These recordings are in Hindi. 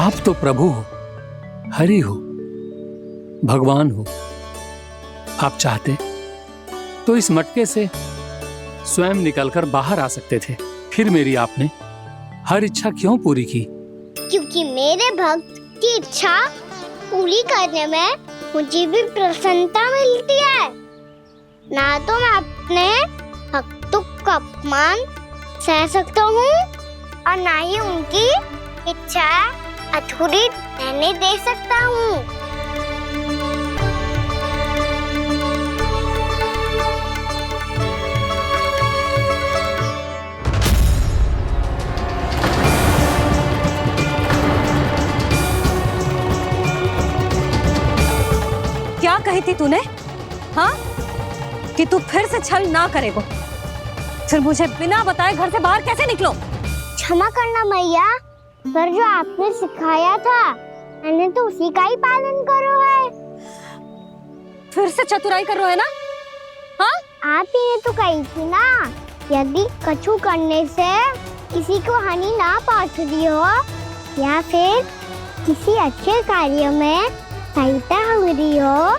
आप तो प्रभु हो, हरि हो, भगवान हो। आप चाहते तो इस मटके से स्वयं निकलकर बाहर आ सकते थे, फिर मेरी आपने हर इच्छा क्यों पूरी की? क्योंकि मेरे भक्त की इच्छा पूरी करने में मुझे भी प्रसन्नता मिलती है। ना तो मैं अपने भक्तों का अपमान सह सकता हूँ और ना ही उनकी इच्छा अधूरी रहने दे सकता हूँ। क्या कही थी तूने? हाँ, कि तू फिर से छल ना करेगा। फिर मुझे बिना बताए घर से बाहर कैसे निकलो? क्षमा करना मैया, पर जो आपने सिखाया था मैंने तो उसी का ही पालन करो है। फिर से चतुराई कर रहे हो है ना? हाँ? आप ही ने तो कही थी ना, यदि कछु करने से किसी को हानि ना पहुंचती हो या फिर किसी अच्छे कार्य में सहायता हो रही हो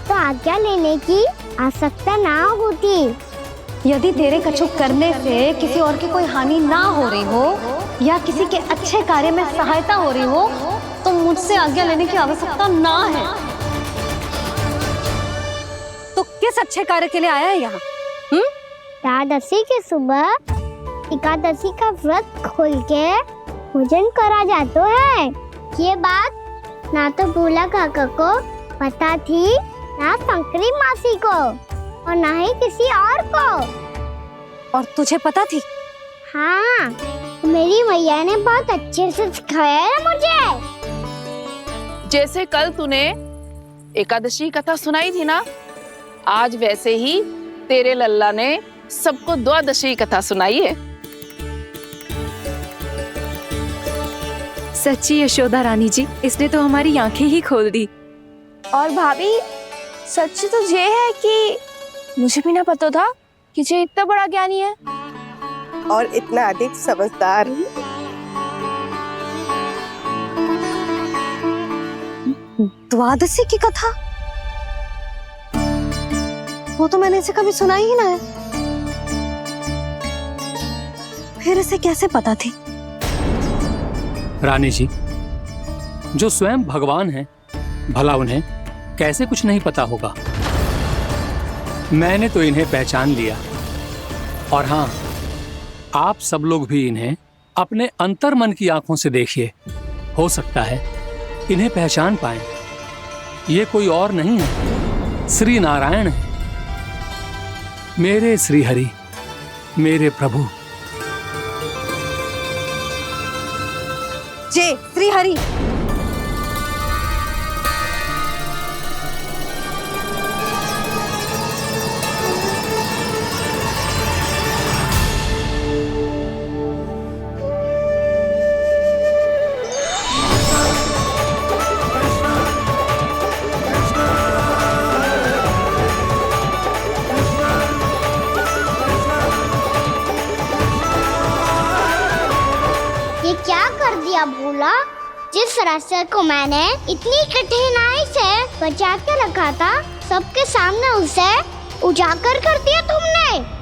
तो आज्ञा लेने की आवश्यकता ना होती। यदि तेरे कछु करने से किसी और की कोई हानि ना हो रही हो या किसी के अच्छे कार्य में सहायता हो रही हो तो मुझसे आज्ञा लेने की आवश्यकता ना है। तो किस अच्छे कार्य के लिए आया है यहाँ? एकादशी के सुबह एकादशी का व्रत खोल के भोजन करा जाता है। ये बात ना तो भोला काका को पता थी, ना शंकरी मासी को और ना ही किसी और को। और तुझे पता थी? हाँ, मेरी मैया ने बहुत अच्छे से सिखाया है मुझे। जैसे कल तूने एकादशी कथा सुनाई थी ना, आज वैसे ही तेरे लल्ला ने सबको द्वादशी कथा सुनाई है। सच्ची यशोदा रानी जी, इसने तो हमारी आंखें ही खोल दी। और भाभी, सच तो ये है कि मुझे भी ना पता था कि ये इतना बड़ा ज्ञानी है और इतना अधिक समझदार। द्वादशी की कथा? वो तो मैंने इसे कभी सुना ही ना है। फिर इसे कैसे पता थी? रानी जी, जो स्वयं भगवान हैं, भला उन्हें कैसे कुछ नहीं पता होगा? मैंने तो इन्हें पहचान लिया। और हाँ, आप सब लोग भी इन्हें अपने अंतर मन की आंखों से देखिए, हो सकता है इन्हें पहचान पाएं। ये कोई और नहीं है, श्री नारायण है, मेरे श्री हरि, मेरे प्रभु। जय श्री हरि। ये क्या कर दिया भोला? जिस रास्ते को मैंने इतनी कठिनाई से बचा के रखा था, सबके सामने उसे उजागर कर दिया तुमने।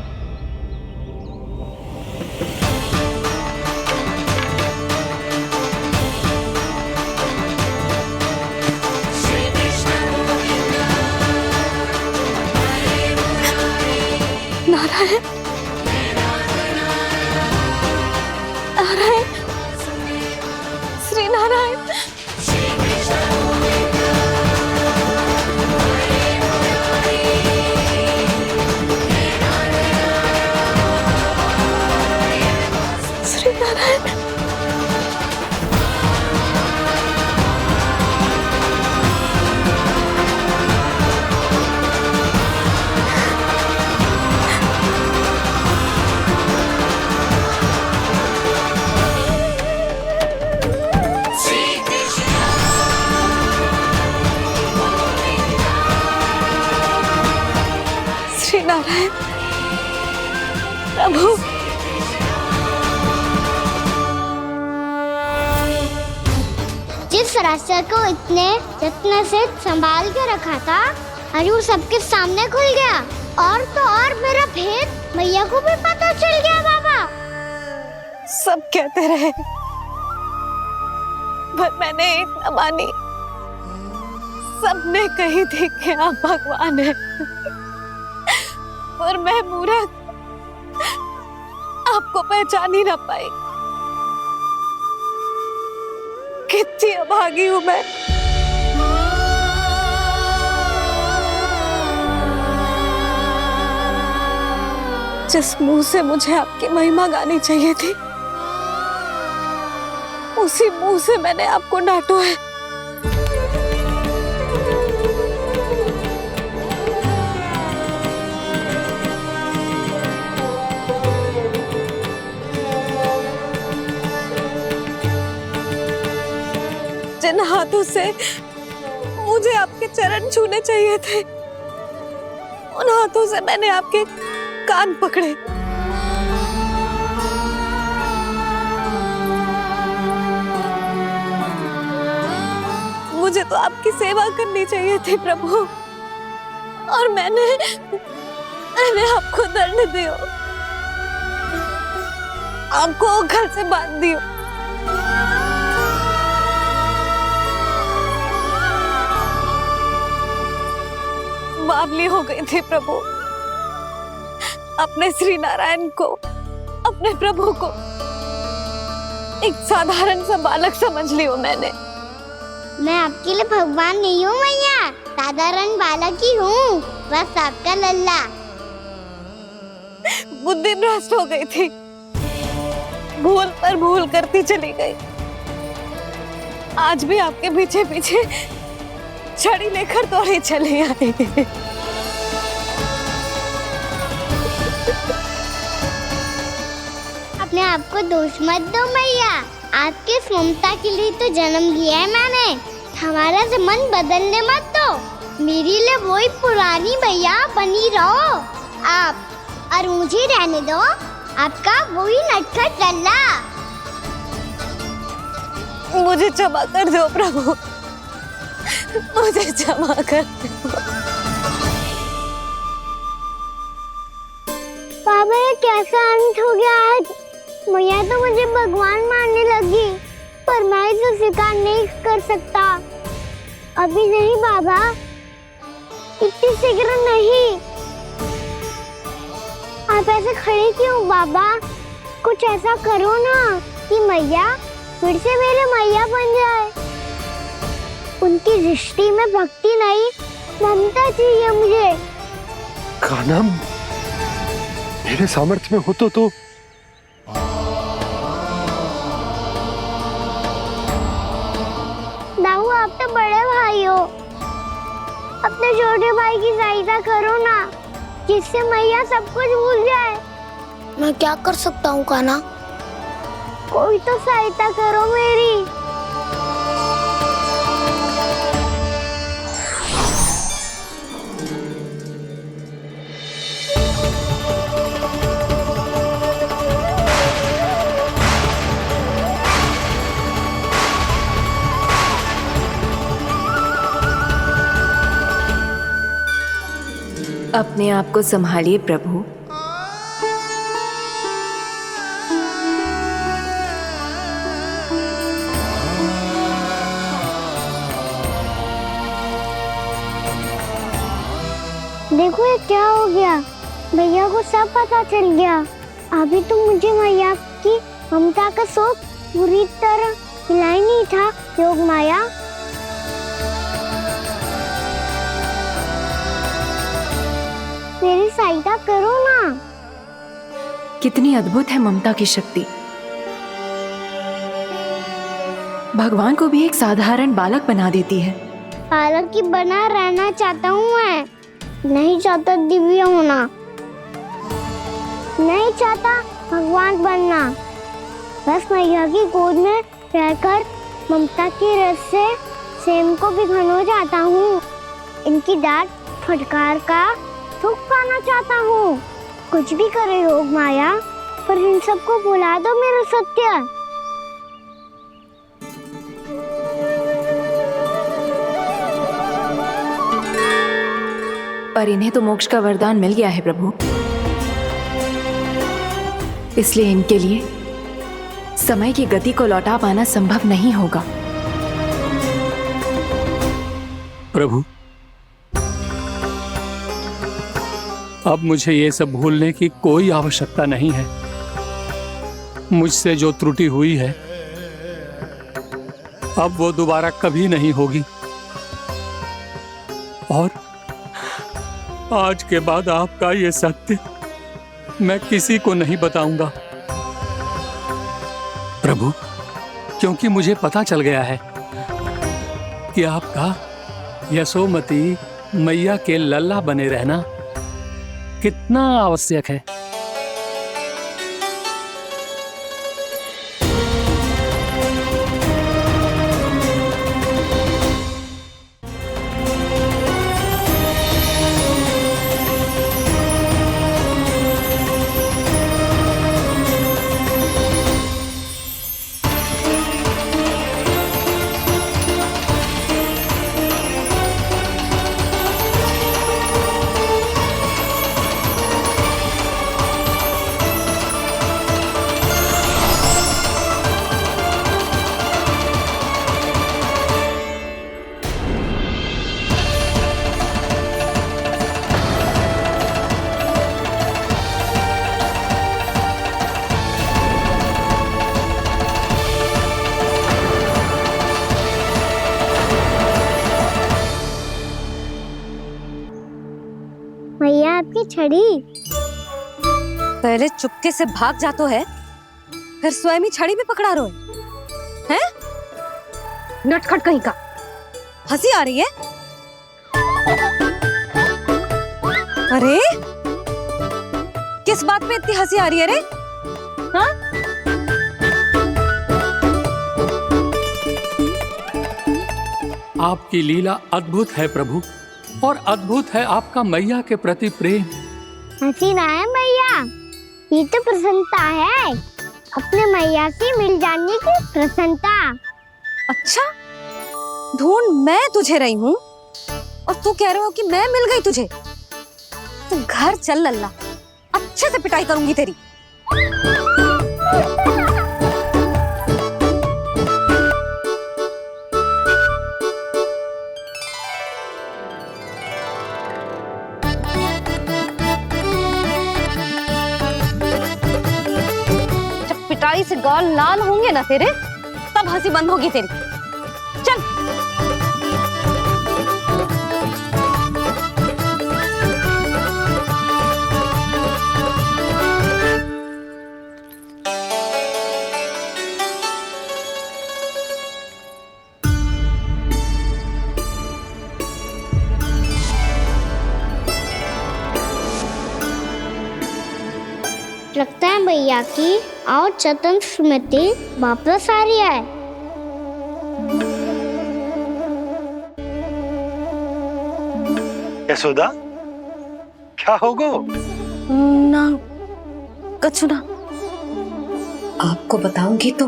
नारायण, नारायण, श्री नारायण। श्री नारायण। श्री नारायण प्रभु। जिस रास्ते को इतने यत्न से संभाल के रखा था, आज वो सबके सामने खुल गया। और तो और मेरा भेद मैया को भी पता चल गया। बाबा सब कहते रहे, पर मैंने एक न मानी। सबने कही थी कि आप भगवान हैं, पर मैं मूर्ख आपको पहचान ही ना पाई। कितनी अभागी हूं मैं। जिस मुंह से मुझे आपकी महिमा गानी चाहिए थी, उसी मुंह से मैंने आपको डांटा है। जिन हाथों से मुझे आपके चरण छूने चाहिए थे, उन हाथों से मैंने आपके कान पकड़े। मुझे तो आपकी सेवा करनी चाहिए थी प्रभु, और मैंने आपको दंड दियो, आपको घर से बांध दियो। बावली हो गई थी प्रभु। अपने श्री नारायण को, अपने प्रभु को एक साधारण सा बालक समझ लियो मैंने। मैं आपके लिए भगवान नहीं हूँ मैया, साधारण बालक ही हूँ, बस आपका लल्ला। बुद्धि भ्रष्ट हो गई थी, भूल पर भूल करती चली गई। आज भी आपके पीछे पीछे छड़ी लेकर दौड़ी चली आई। अपने आप को दोष मत दो मैया, आपके इस ममता के लिए तो जन्म लिया है मैंने। हमारा से मन बदलने मत दो, मेरे लिए वही पुरानी मैया बनी रहो आप, और मुझे रहने दो आपका वही नटखट लल्ला। मुझे क्षमा कर दो प्रभु, मुझे क्षमा कर दो। बाबा ये कैसा अंत हो गया आज? मैया तो मुझे भगवान मानने लगी, पर मैं इसे स्वीकार नहीं कर सकता। अभी नहीं बाबा, इतनी शीघ्र नहीं। आप ऐसे खड़े क्यों बाबा? कुछ ऐसा करो ना कि मैया फिर से मेरे मैया बन जाए। उनकी दृष्टि में भक्ति नहीं, ममता चाहिए मुझे। कान्हा, मेरे सामर्थ्य में हो तो दाऊ, आप तो बड़े भाई हो, अपने छोटे भाई की सहायता करो ना, जिससे मैया सब कुछ भूल जाए। मैं क्या कर सकता हूँ कान्हा? कोई तो सहायता करो मेरी। अपने आप को संभालिए प्रभु। देखो ये क्या हो गया, भैया को सब पता चल गया। अभी तो मुझे मैया की ममता का शौक पूरी तरह मिला ही नहीं था। योग माया, मेरी सहायता करो ना। कितनी अद्भुत है ममता की शक्ति। भगवान को भी एक साधारण बालक बना देती है। बालक की बना रहना चाहता हूँ मैं, नहीं चाहता दिव्य होना, नहीं चाहता भगवान बनना। बस मैया की गोद में रहकर ममता की रस से सेम को भी घनो चाहता हूँ। इनकी डांट फटकार का सुख पाना चाहता हूँ। कुछ भी करे योग माया, पर इन सबको भुला दो मेरा सत्य। पर इन्हें तो मोक्ष का वरदान मिल गया है प्रभु, इसलिए इनके लिए समय की गति को लौटा पाना संभव नहीं होगा। प्रभु, अब मुझे ये सब भूलने की कोई आवश्यकता नहीं है। मुझसे जो त्रुटि हुई है अब वो दोबारा कभी नहीं होगी, और आज के बाद आपका ये सत्य मैं किसी को नहीं बताऊंगा प्रभु, क्योंकि मुझे पता चल गया है कि आपका यशोमती मैया के लल्ला बने रहना कितना आवश्यक है। मैया आपकी छड़ी। पहले चुपके से भाग जातो है, फिर स्वयं ही छड़ी भी पकड़ा रोए हैं? नटखट कहीं का। हंसी आ रही है? अरे किस बात पे इतनी हंसी आ रही है रे? हाँ? आपकी लीला अद्भुत है प्रभु, और अद्भुत है आपका मैया के प्रति प्रेम। हंसी ना है मैया, ये तो प्रसन्नता है, अपने मैया से मिल जाने की प्रसन्नता। अच्छा, ढूंढ मैं तुझे रही हूँ और तू कह रहे हो कि मैं मिल गई तुझे? तू घर चल लल्ला, अच्छे से पिटाई करूंगी तेरी। पिटाई से गाल लाल होंगे ना तेरे, तब हंसी बंद होगी तेरी। चल। लगता है भैया की और चतन स्मृति वापस आ रही है। यशोदा, क्या होगो? ना कछु ना। आपको बताऊंगी तो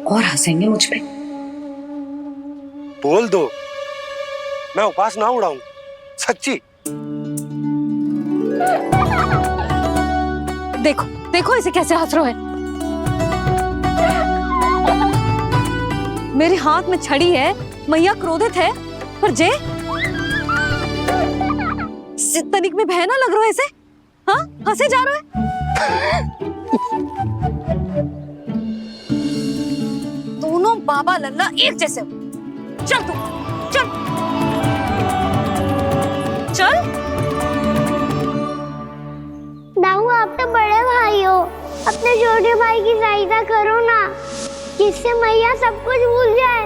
और हंसेंगे मुझ पे। बोल दो, मैं उपास ना उड़ाऊं, सच्ची। देखो देखो इसे कैसे हंस रहा है। मेरे हाथ में छड़ी है, मैया क्रोधित है, पर जे तनिक में बहना लग रहा है इसे। हाँ, हंसे जा रहा है। दोनों बाबा लल्ला एक जैसे हो। चल तू, चल चल। दाऊ, आप तो बड़े भाई हो, अपने छोटे भाई की सहायता करो ना, जिससे मैया सब कुछ भूल जाए।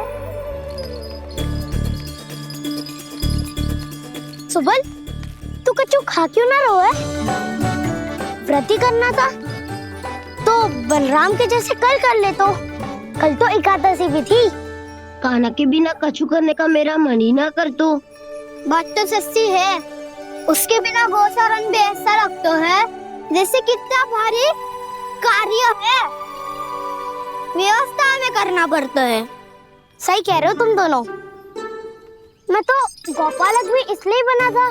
सुबल, तू कछु खा क्यों ना रहो है? व्रती करना था तो बलराम के जैसे कल कर ले। तो कल तो एकादशी भी थी। खाना के बिना कछु करने का मेरा मन ही ना कर। तो बात तो सच्ची है, उसके बिना गोसारण भी ऐसा लगता है जैसे कितना भारी कार्य है, व्यवस्था में करना पड़ता है। सही कह रहे हो तुम दोनों। मैं तो गोपालक भी इसलिए बना था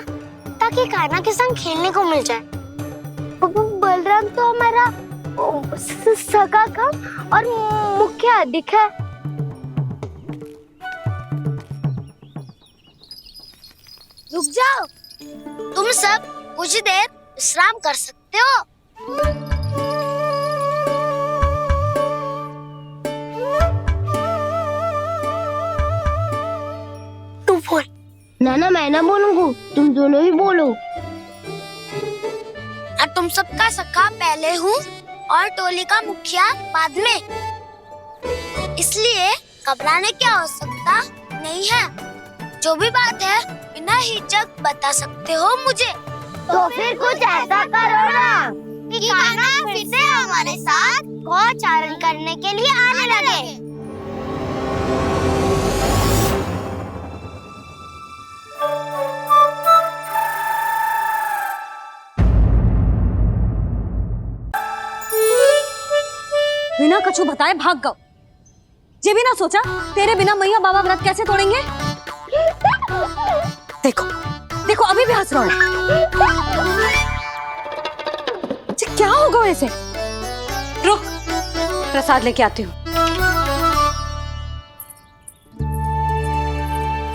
ताकि कान्हा के संग खेलने को मिल जाए। बलराम तो हमारा सगा काम और मुख्य अधिक है। रुक जाओ, तुम सब कुछ देर विश्राम कर सकते हो। तू बोल। ना मैं ना बोलूंगा, तुम दोनों ही बोलो। और तुम सबका सखा पहले हूँ और टोली का मुखिया बाद में, इसलिए घबराने की आवश्यकता नहीं है। जो भी बात है बिना हिचक बता सकते हो मुझे। तो फिर कुछ ऐसा करो ना कि कान्हा फिर से हमारे साथ गौचारण करने के लिए आने लगे। बिना कछु बताए भाग गओ। ये भी ना सोचा तेरे बिना मैया बाबा व्रत कैसे तोड़ेंगे। देखो देखो अभी भी हंस रहा हूं। क्या होगा वैसे? रुक, प्रसाद लेके आती हूँ।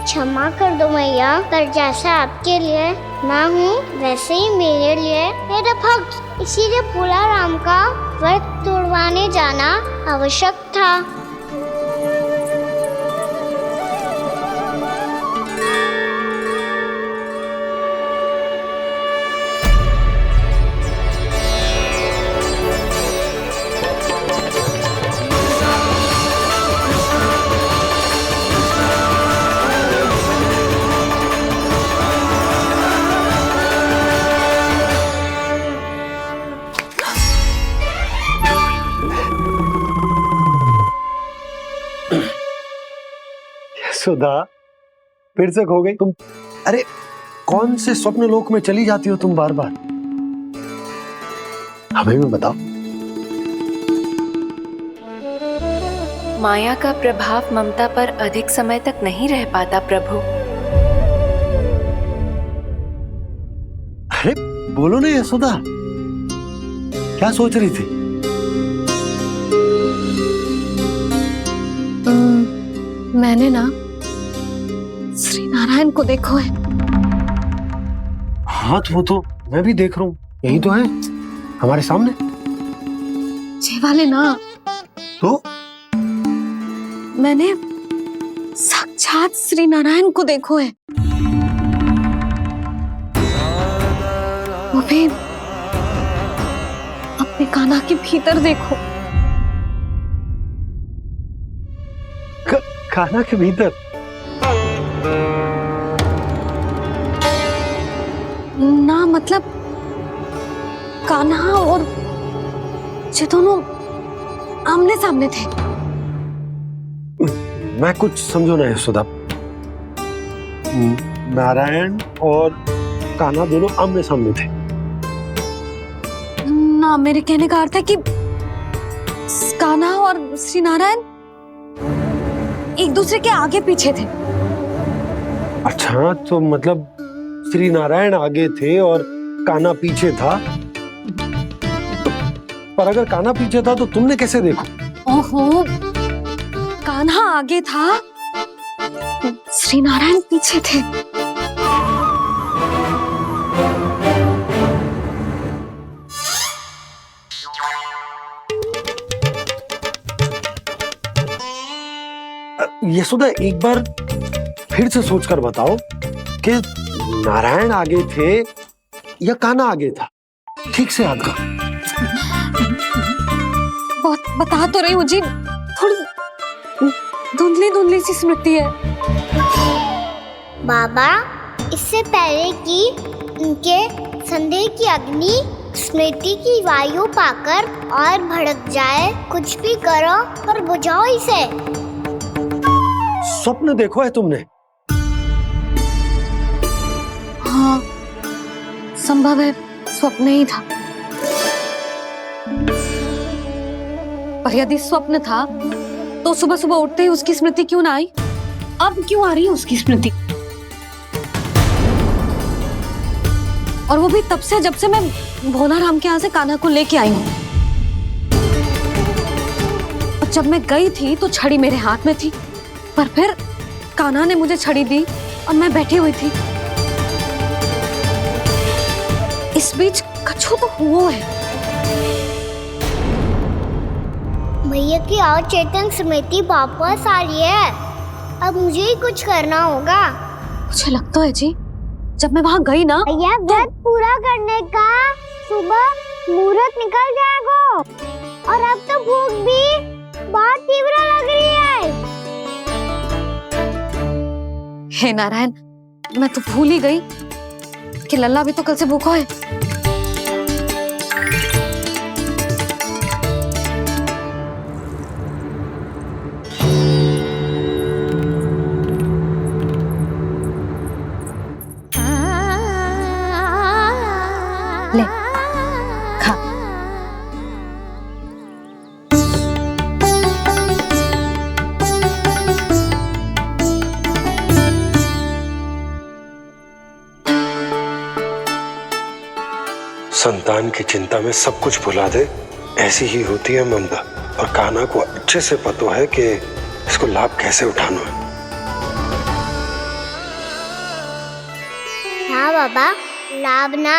क्षमा कर दो मैया, पर जैसा आपके लिए मैं हूँ वैसे ही मेरे लिए मेरा भक्त, इसीलिए भोला राम का व्रत तोड़वाने जाना आवश्यक था। सुधा, फिर से खो गई तुम। अरे कौन से स्वप्न लोक में चली जाती हो तुम बार बार? हमें भी बताओ। माया का प्रभाव ममता पर अधिक समय तक नहीं रह पाता प्रभु। अरे बोलो ना यशोदा, क्या सोच रही थी? मैंने ना श्री नारायण को देखो है। हाँ वो तो मैं भी देख रहा हूँ, यही तो है हमारे सामने। ये वाले ना, तो मैंने साक्षात श्री नारायण को देखो है, वो भी अपने कान्हा के भीतर देखो। कान्हा के भीतर? ना मतलब कान्हा और ये दोनों आमने सामने थे। मैं कुछ समझो ना यशोदा। नारायण और कान्हा दोनों आमने सामने थे? ना, मेरे कहने का अर्थ है कि कान्हा और श्री नारायण एक दूसरे के आगे पीछे थे। अच्छा, तो मतलब श्री नारायण आगे थे और कान्हा पीछे था। पर अगर कान्हा पीछे था तो तुमने कैसे देखा? ओहो, कान्हा आगे था, श्री नारायण पीछे थे। यशोदा, एक बार फिर से सोचकर बताओ कि नारायण आगे थे या कान्हा आगे था? ठीक से याद करो। बहुत बता तो रही हूँ जी, थोड़ी धुंधली धुंधली सी स्मृति है। बाबा, इससे पहले कि उनके संदेह की अग्नि स्मृति की वायु पाकर और भड़क जाए, कुछ भी करो और बुझाओ इसे। स्वप्न देखो है तुमने? हाँ, संभव है स्वप्न ही था। पर यदि स्वप्न था तो सुबह सुबह उठते ही उसकी स्मृति क्यों ना आई? अब क्यों आ रही है उसकी स्मृति? और वो भी तब से जब से मैं भोलाराम के यहाँ से कान्हा को लेके आई हूँ। और जब मैं गई थी तो छड़ी मेरे हाथ में थी, पर फिर कान्हा ने मुझे छड़ी दी और मैं बैठी हुई थी। इस बीच कछु तो हुआ है। भैया की और चेतन स्मृति वापस आ रही है। अब मुझे ही कुछ करना होगा। मुझे लगता है जी, जब मैं वहाँ गई ना, भैया व्रत पूरा करने का सुबह मुहूर्त निकल जाएगा और अब तो भूख भी बहुत तीव्र लग रही है। हे नारायण, मैं तो भूल ही गई कि लल्ला भी तो कल से भूखा है। ले खा। संतान की चिंता में सब कुछ भुला दे, ऐसी ही होती है ममता। और कान्हा को अच्छे से पता है कि इसको लाभ कैसे उठाना है। हाँ बाबा, लाभ ना,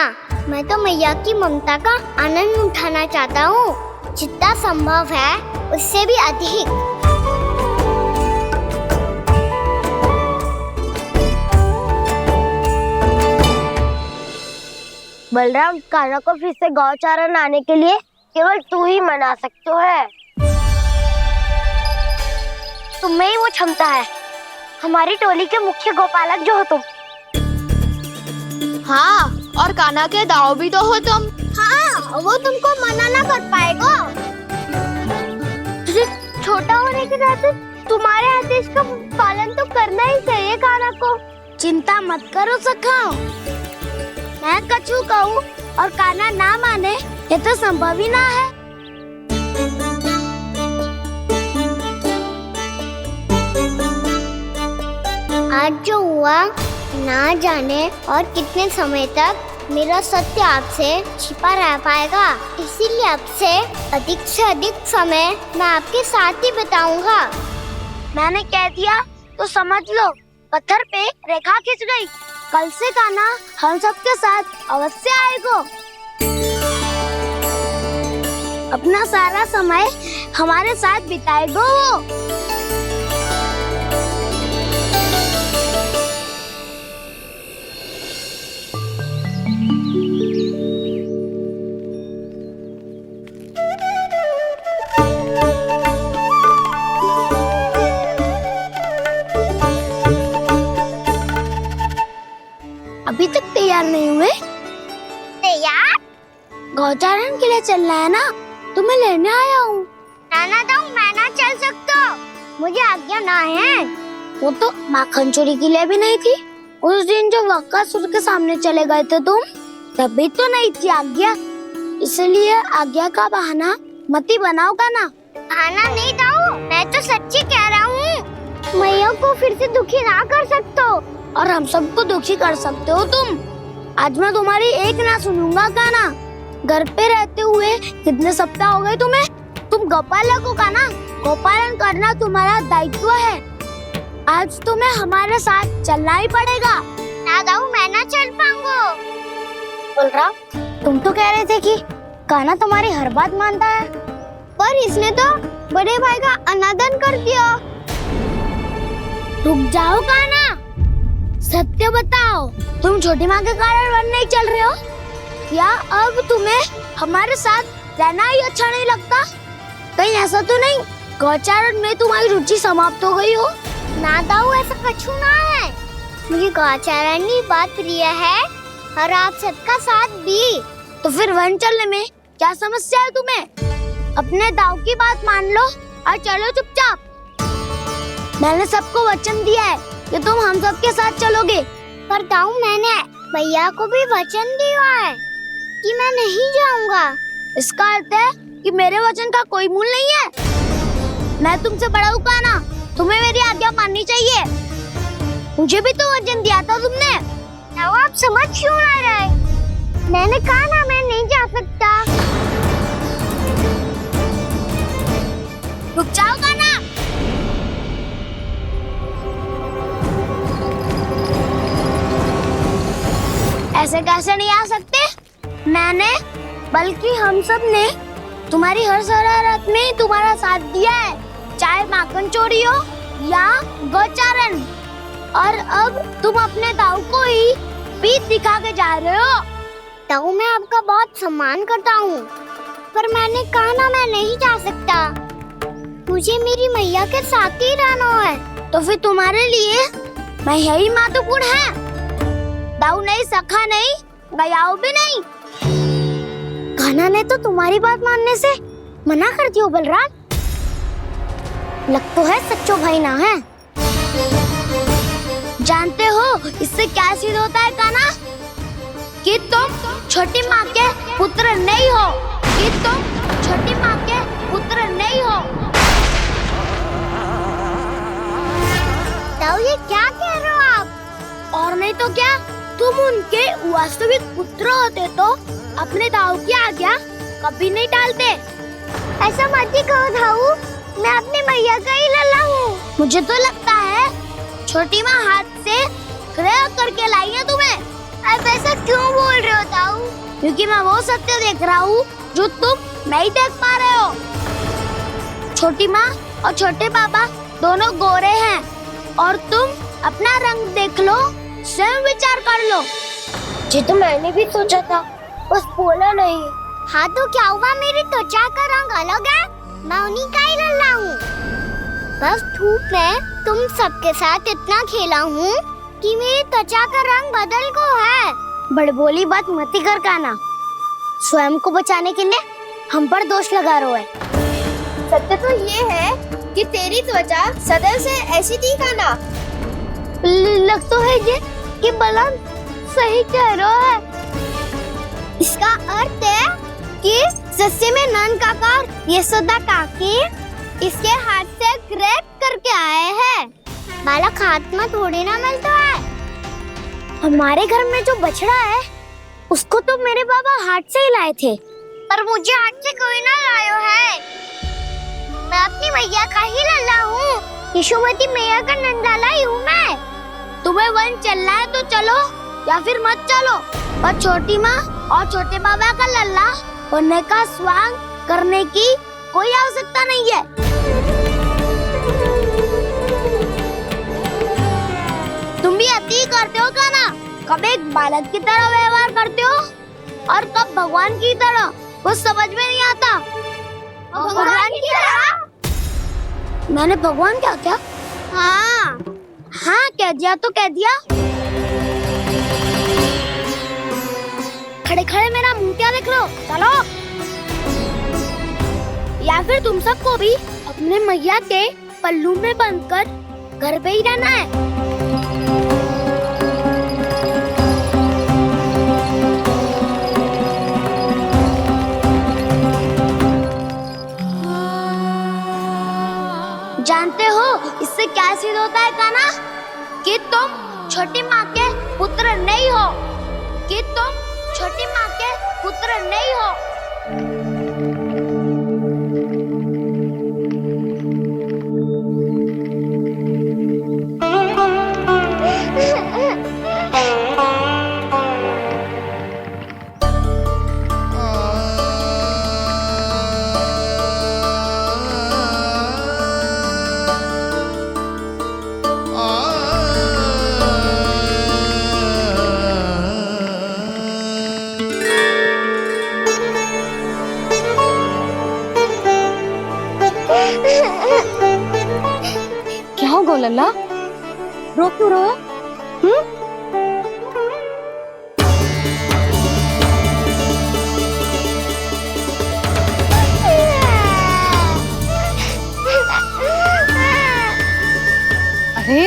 मैं तो मैया की ममता का आनंद उठाना चाहता हूँ, जितना संभव है उससे भी अधिक। बलराम, कान्हा को फिर से गौचारण आने के लिए केवल तू ही मना सकते है। तुम्हें ही वो क्षमता है, हमारी टोली के मुख्य गोपालक जो हो तुम। हाँ, और कान्हा के दाव भी तो हो तुम। हाँ, वो तुमको मना ना कर पाएगा। तुझे छोटा होने के नाते तुम्हारे आदेश का पालन तो करना ही चाहिए कान्हा को। चिंता मत करो सखा, मैं कछु कहूँ और कान्हा ना माने, ये तो संभव ही ना है। आज जो हुआ ना जाने और कितने समय तक मेरा सत्य आपसे छिपा रह पाएगा, इसीलिए आपसे अधिक से अधिक समय मैं आपके साथ ही बिताऊंगा। मैंने कह दिया तो समझ लो, पत्थर पे रेखा खींच गई। कल से कान्हा हम सबके साथ अवश्य आएगा। अपना सारा समय हमारे साथ बिताएगा वो। अभी तक तैयार नहीं हुए? तैयार? गौचारण के लिए चलना है ना, तुम्हें लेने आया हूँ। नाना तो मैं ना चल सकता, मुझे आज्ञा ना है। वो तो माखन चोरी के लिए भी नहीं थी। उस दिन जो वक्कासुर के सामने चले गए थे तुम, तभी तो नहीं थी आज्ञा। इसलिए आज्ञा का बहाना मत ही बनाओ ना। बहाना नहीं दाऊ, मैं तो सच्ची कह रहा हूँ। मैया को फिर से दुखी ना कर सकते हो और हम सबको दुखी कर सकते हो तुम। आज मैं तुम्हारी एक ना सुनूंगा कान्हा। घर पे रहते हुए कितने सप्ताह हो गए तुम्हें? तुम गोपालक हो कान्हा, गोपालन करना तुम्हारा दायित्व है। आज तुम्हें हमारे साथ चलना ही पड़ेगा। ना दाऊ, मैं ना चल पाऊंगा। बलराम, तुम तो कह रहे थे कि कान्हा तुम्हारी हर बात मानता है, पर इसने तो बड़े भाई का अनादर कर दिया। रुक जाओ कान्हा, सत्य बताओ, तुम छोटी माँ के कारण वन नहीं चल रहे हो या अब तुम्हें हमारे साथ रहना ही अच्छा नहीं लगता? कहीं ऐसा तो नहीं गौचारण में तुम्हारी रुचि समाप्त हो गई हो? ना दाऊ, ऐसा कछु ना है। मुझे गौचारण की बात प्रिय है और आप सबका साथ भी। तो फिर वन चलने में क्या समस्या है तुम्हें? अपने दाऊ की बात मान लो और चलो चुपचाप। मैंने सबको वचन दिया है कि तुम हम सबके साथ चलोगे। पर दाऊ, मैंने भैया को भी वचन दिया है कि मैं नहीं जाऊंगा। इसका अर्थ है कि मेरे वचन का कोई मूल नहीं है। मैं तुमसे बड़ा हूँ कान्हा, तुम्हें मेरी आज्ञा माननी चाहिए। मुझे भी तो वचन दिया था तुमने। दाऊ, आप समझ क्यों आ रहे? मैंने कहा ना मैं नहीं जा सकता। रुक जाओ कान्हा। ऐसे कैसे नहीं आ सकते? मैंने बल्कि हम सब ने तुम्हारी हर शरारत में तुम्हारा साथ दिया है, चाहे माखन चोरी हो या गोचारण। और अब तुम अपने ताऊ को ही पीठ दिखा के जा रहे हो। ताऊ मैं आपका बहुत सम्मान करता हूँ, पर मैंने कहा ना मैं नहीं जा सकता। मुझे मेरी मैया के साथ ही रहना है। तो फिर तुम्हारे लिए मैं यही महत्वपूर्ण है। दाऊ नहीं, सखा नहीं, गयाऊ भी नहीं। कान्हा ने तो तुम्हारी बात मानने से मना कर दियो बलराम। लग तो है सच्चो भाई ना है। जानते हो इससे क्या सिद्ध होता है कान्हा? कि तुम छोटी माँ के पुत्र नहीं हो, कि तुम छोटी माँ के पुत्र नहीं हो। ताऊ ये क्या कह रहे हो आप? और नहीं तो क्या, तुम उनके वास्तविक पुत्र होते तो अपने ताऊ की आज्ञा कभी नहीं टालते। ऐसा मत ही कहो ताऊ, मैं अपनी मैया का ही लल्ला हूँ। मुझे तो लगता है छोटी माँ हाथ से ग्रह करके लाई है तुम्हें। अब ऐसा क्यों बोल रहे हो ताऊ? क्योंकि मैं वो सत्य देख रहा हूँ जो तुम नहीं देख पा रहे हो। छोटी माँ और छोटे पापा दोनों गोरे हैं और तुम अपना रंग देख लो, स्वयं विचार कर लो। जी तो मैंने भी सोचा था, बस बोला नहीं। हाँ तो क्या हुआ, मेरी त्वचा का रंग अलग है, मैं उन्हीं का ही लल्ला हूँ। बस धूप में तुम सबके साथ इतना खेला हूँ कि मेरी त्वचा का रंग बदल को है। बड़बोली बात मत कर कान्हा, स्वयं को बचाने के लिए हम पर दोष लगा रहे है। सत्य तो ये है कि तेरी त्वचा सदैव से ऐसी थी कान्हा। लग तो है ये कि बलराम सही कह रहा है। इसका अर्थ है कि सस्य में नन काका यशोदा काकी इसके हाथ से ग्रेट करके आए हैं। बालक हाथ में थोड़ी ना मिलता है। हमारे घर में जो बछड़ा है उसको तो मेरे बाबा हाथ से ही लाए थे, पर मुझे हाथ से कोई ना लायो है। मैं अपनी मैया का ही लल्ला हूँ, यशोमती मैया का नंदाला ही हूँ मैं। तुम्हें वन चलना है तो चलो या फिर मत चलो, पर छोटी माँ और छोटे बाबा का लल्ला होने का स्वांग करने की कोई आवश्यकता नहीं है। तुम भी अति करते हो कान्हा, कब एक बालक की तरह व्यवहार करते हो और कब भगवान की तरह, कुछ समझ में नहीं आता। भगवान की तरह? मैंने भगवान क्या क्या? हाँ हाँ कह दिया तो कह दिया। खड़े खड़े मेरा मुंह क्या देख लो, चलो। या फिर तुम सबको भी अपने मैया के पल्लू में बंधकर घर पे ही रहना है। जानते हो इससे क्या सिद्ध होता है कान्हा? कि तुम छोटी माँ के पुत्र नहीं हो, कि तुम छोटी माँ के पुत्र नहीं हो। क्या हो गो लल्ला, रो क्यों रहो? अरे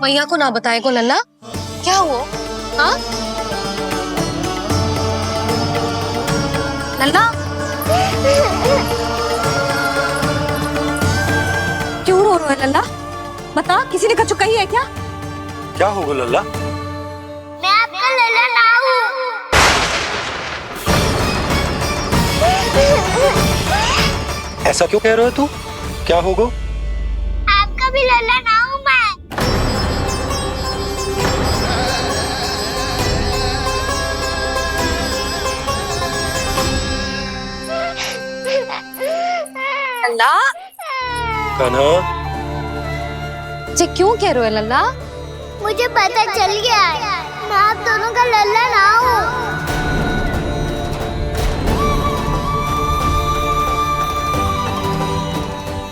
मैया को ना बताए को लल्ला, क्या हुआ? हाँ लल्ला, क्यों रो रहा है लल्ला? बता, किसी ने कछु कही है क्या? क्या होगा लल्ला? मैं आपका लल्ला ना हूँ। ऐसा क्यों कह रहे हो तू? क्या होगा? आपका भी लल्ला ना हूँ मैं। लल्ला, कान्हा, जे क्यों कह रहे हो लल्ला? मुझे पता चल गया है, मैं आप दोनों का लल्ला ना हूँ।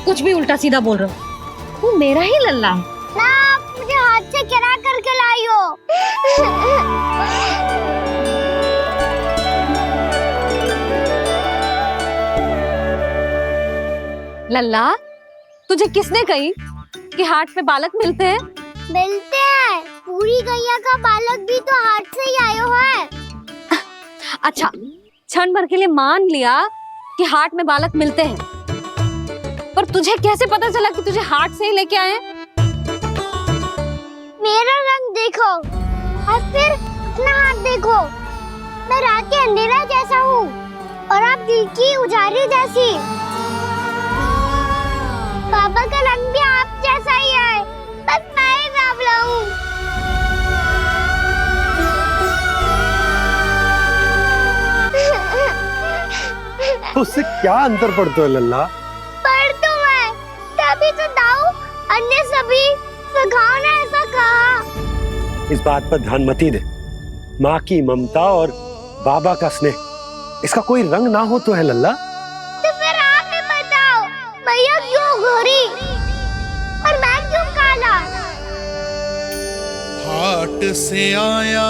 कुछ भी उल्टा सीधा बोल रहे हो। तू मेरा ही लल्ला है। ना, आप मुझे हाथ से गिरा करके लाई हो। लल्ला, तुझे किसने कही कि हाट में बालक मिलते हैं? मिलते हैं, पूरी गैया का बालक भी तो हाट से ही आयो है। अच्छा, क्षण भर के लिए मान लिया कि हाट में बालक मिलते हैं, पर तुझे कैसे पता चला कि तुझे हाट से ही लेके आए? मेरा रंग देखो और फिर अपना हाथ देखो। मैं रात के अंधेरा जैसा हूँ और आप दिल की उजाली जैसी। पापा का रंग भी आप जैसा ही है, बस मैं ही बावला हूँ। उससे क्या अंतर पड़ता है लल्ला? पर तो मैं तभी तो दाऊ अन्य सभी सखाओ ने ऐसा कहा। इस बात पर ध्यान मत ही दे। माँ की ममता और बाबा का स्नेह, इसका कोई रंग ना हो तो है लल्ला। तो फिर आप ही बताओ, भैया क्यों गोरी और मैं क्यों काला? हाट से आया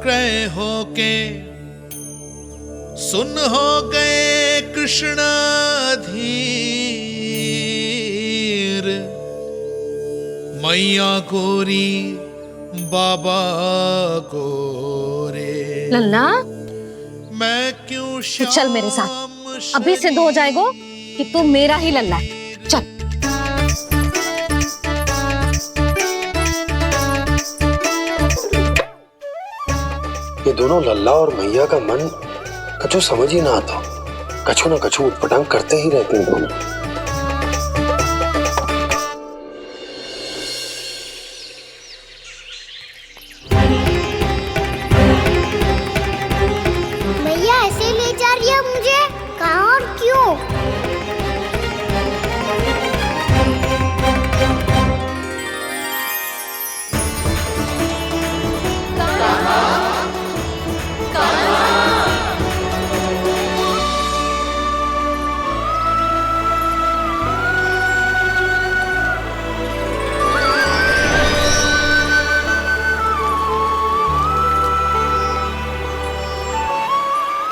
क्रय होके, सुन हो गए कृष्णाधीर। मैया गोरी बाबा गोरे। लल्ला, मैं क्यों तू चल मेरे साथ, अभी सिद्ध हो जाएगा कि तू मेरा ही लल्ला है। चल। ये दोनों लल्ला और मैया का मन कछु समझ ही ना आता। कछु ना कछु उटपटांग करते ही रहते हैं दोनों। भैया ऐसे ले जा रही है मुझे, कहाँ और क्यों?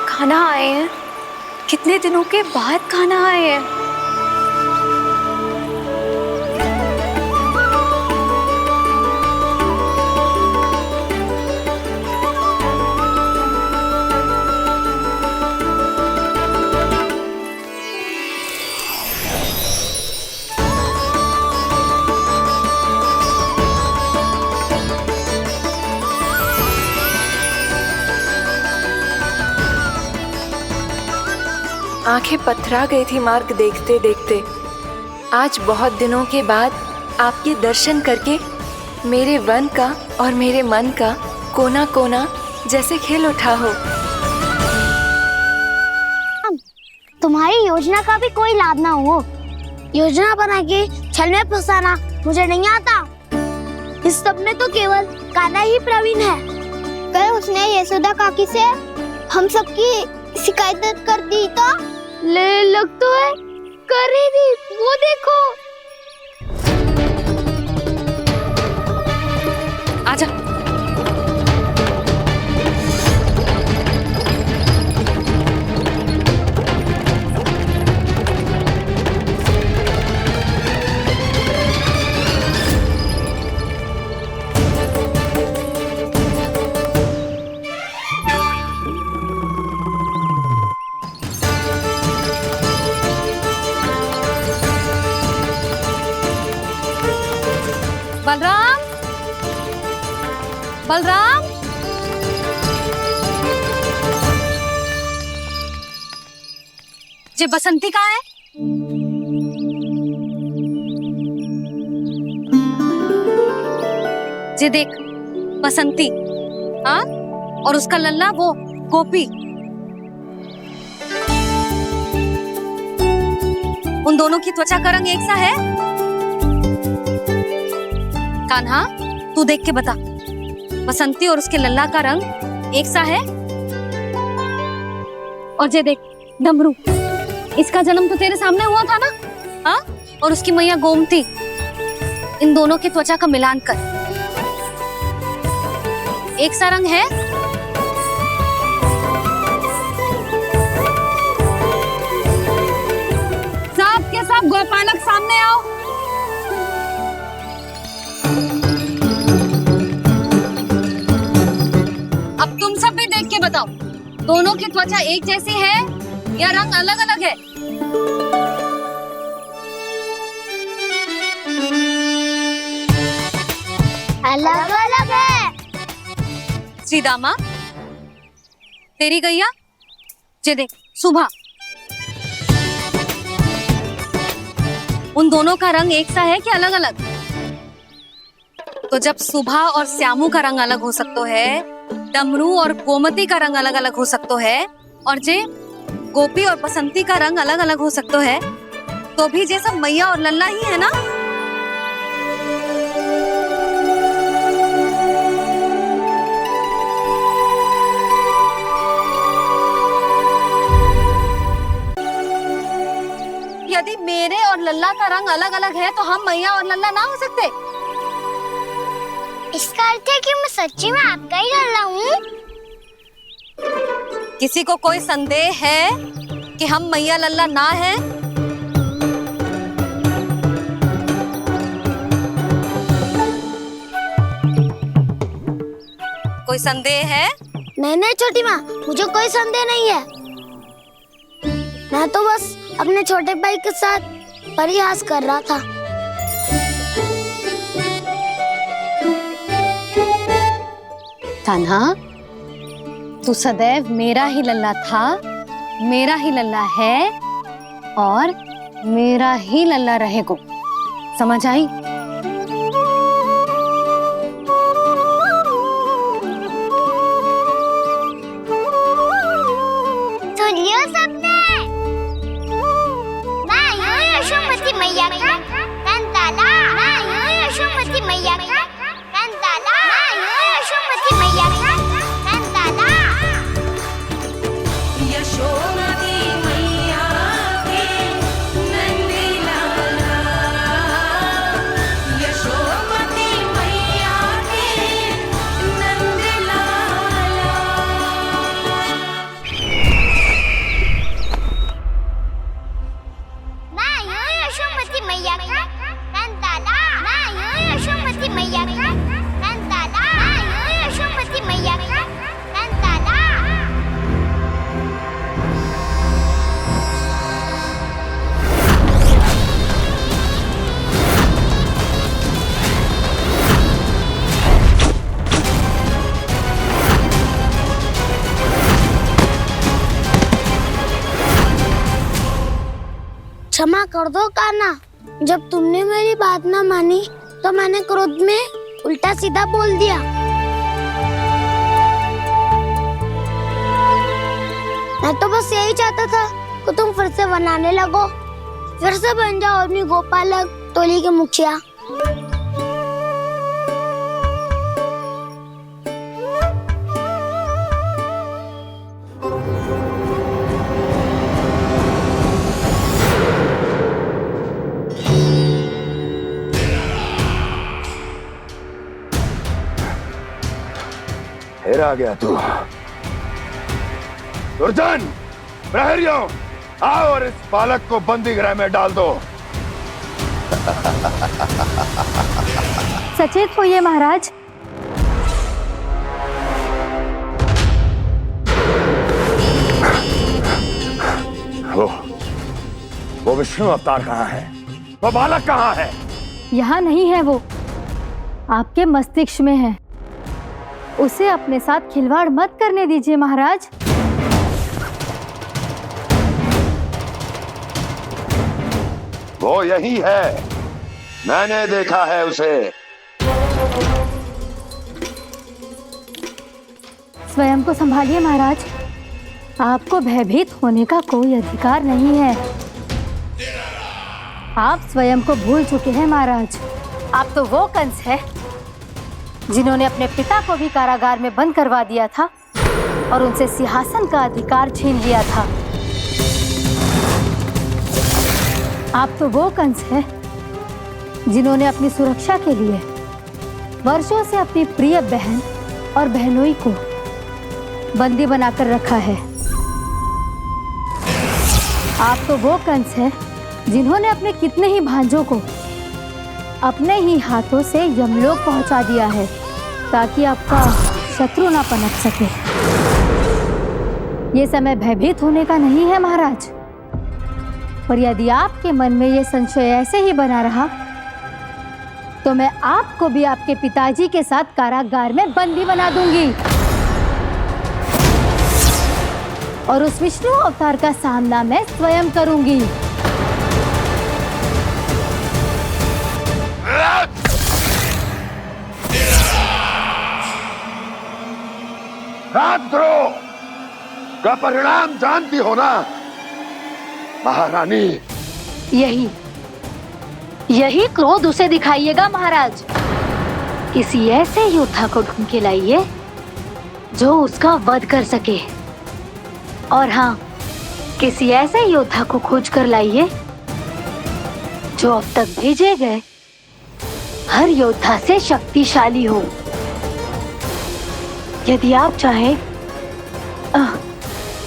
खाना आए हैं, कितने दिनों के बाद खाना आए हैं। आंखें पथरा गई थी मार्ग देखते देखते। आज बहुत दिनों के बाद आपके दर्शन करके मेरे वन का और मेरे मन का कोना कोना जैसे खिल उठा हो। तुम्हारी योजना का भी कोई लाभ ना हो। योजना बना के छल में फंसाना मुझे नहीं आता। इस सब में तो केवल कान्हा ही प्रवीण है। कल उसने यशोदा काकी से हम सबकी शिकायत कर दी तो लग तो है कर ही दी। वो देखो। आजा। बलराम, बलराम, ये बसंती कहाँ है? ये देख बसंती, हाँ, और उसका लल्ला वो गोपी। उन दोनों की त्वचा का रंग एक सा है? कान्हा, तू देख के बता, बसंती और उसके लल्ला का रंग एक सा है? और ये देख डमरू, इसका जन्म तो तेरे सामने हुआ था ना, हाँ? और उसकी मैया गोमती, इन दोनों की त्वचा का मिलान कर, एक सा रंग है? सब के सब गोपालक सामने आओ। अब तुम सब भी देख के बताओ, दोनों की त्वचा एक जैसी है या रंग अलग अलग है? अलग अलग है। श्रीदामा, तेरी गैया, ये देख सुभा, उन दोनों का रंग एक सा है कि अलग अलग? तो जब सुभा और श्यामू का रंग अलग हो सकता है, डमरू और गोमती का रंग अलग अलग हो सकता है, और जे गोपी और बसंती का रंग अलग अलग हो सकता है, तो भी जे सब मैया और लल्ला ही है ना? यदि मेरे और लल्ला का रंग अलग अलग है तो हम मैया और लल्ला ना हो सकते? इसका अर्थ है कि मैं सच्ची में आपका ही लल्ला हूँ? किसी को कोई संदेह है कि हम मैया लल्ला ना हैं? कोई संदेह है? नहीं नहीं छोटी माँ, मुझे कोई संदेह नहीं है। मैं तो बस अपने छोटे भाई के साथ परिहास कर रहा था। कान्हा, तू सदैव मेरा ही लल्ला था, मेरा ही लल्ला है और मेरा ही लल्ला रहेगा, समझ आई? सुन लियो सबने, मैं हूँ यशोमती मैया का कंताला, मैं हूँ यशोमती मैया का कंताला, मैं हूँ यशोमती मैया का कंताला। यशोमती मैया के नंदी लाला, यशोमती मैया के नंदी लाला। मैं हूँ यशोमती मैया का कंताला, मैं हूँ यशोमती मैया का कंताला, मैं हूँ यशोमती मैया का कंताला। क्षमा कर दो कान्हा, जब तुमने मेरी बात ना मानी तो मैंने क्रोध में उल्टा सीधा बोल दिया। मैं तो बस यही चाहता था कि तुम फिर से बनाने लगो, फिर से बन जाओ अपनी गोपालक टोली के मुखिया। फिर आ गया तू। दुर्जन, प्रहरियों, आओ और इस बालक को बंदी गृह में डाल दो। सचेत होइए महाराज। वो विष्णु अवतार कहाँ है? वो बालक कहाँ है? यहाँ नहीं है वो। आपके मस्तिष्क में है। उसे अपने साथ खिलवाड़ मत करने दीजिए महाराज। वो यही है, मैंने देखा है उसे। स्वयं को संभालिए महाराज, आपको भयभीत होने का कोई अधिकार नहीं है। आप स्वयं को भूल चुके हैं महाराज। आप तो वो कंस है जिन्होंने अपने पिता को भी कारागार में बंद करवा दिया था और उनसे सिंहासन का अधिकार छीन लिया था। आप तो वो कंस है जिन्होंने अपनी सुरक्षा के लिए वर्षों से अपनी प्रिय बहन और बहनोई को बंदी बनाकर रखा है। आप तो वो कंस है जिन्होंने अपने कितने ही भांजों को अपने ही हाथों से यमलोक पहुंचा दिया है ताकि आपका शत्रु ना पनप सके। ये समय भयभीत होने का नहीं है महाराज, पर यदि आपके मन में ये संशय ऐसे ही बना रहा तो मैं आपको भी आपके पिताजी के साथ कारागार में बंदी बना दूंगी और उस विष्णु अवतार का सामना मैं स्वयं करूंगी। राजद्रोह का परिणाम जानती हो ना महारानी? यही क्रोध उसे दिखाइएगा महाराज। किसी ऐसे योद्धा को ढूंढ के लाइए जो उसका वध कर सके। और हाँ, किसी ऐसे योद्धा को खोज कर लाइए जो अब तक भेजे गए हर योद्धा से शक्तिशाली हो। यदि आप चाहें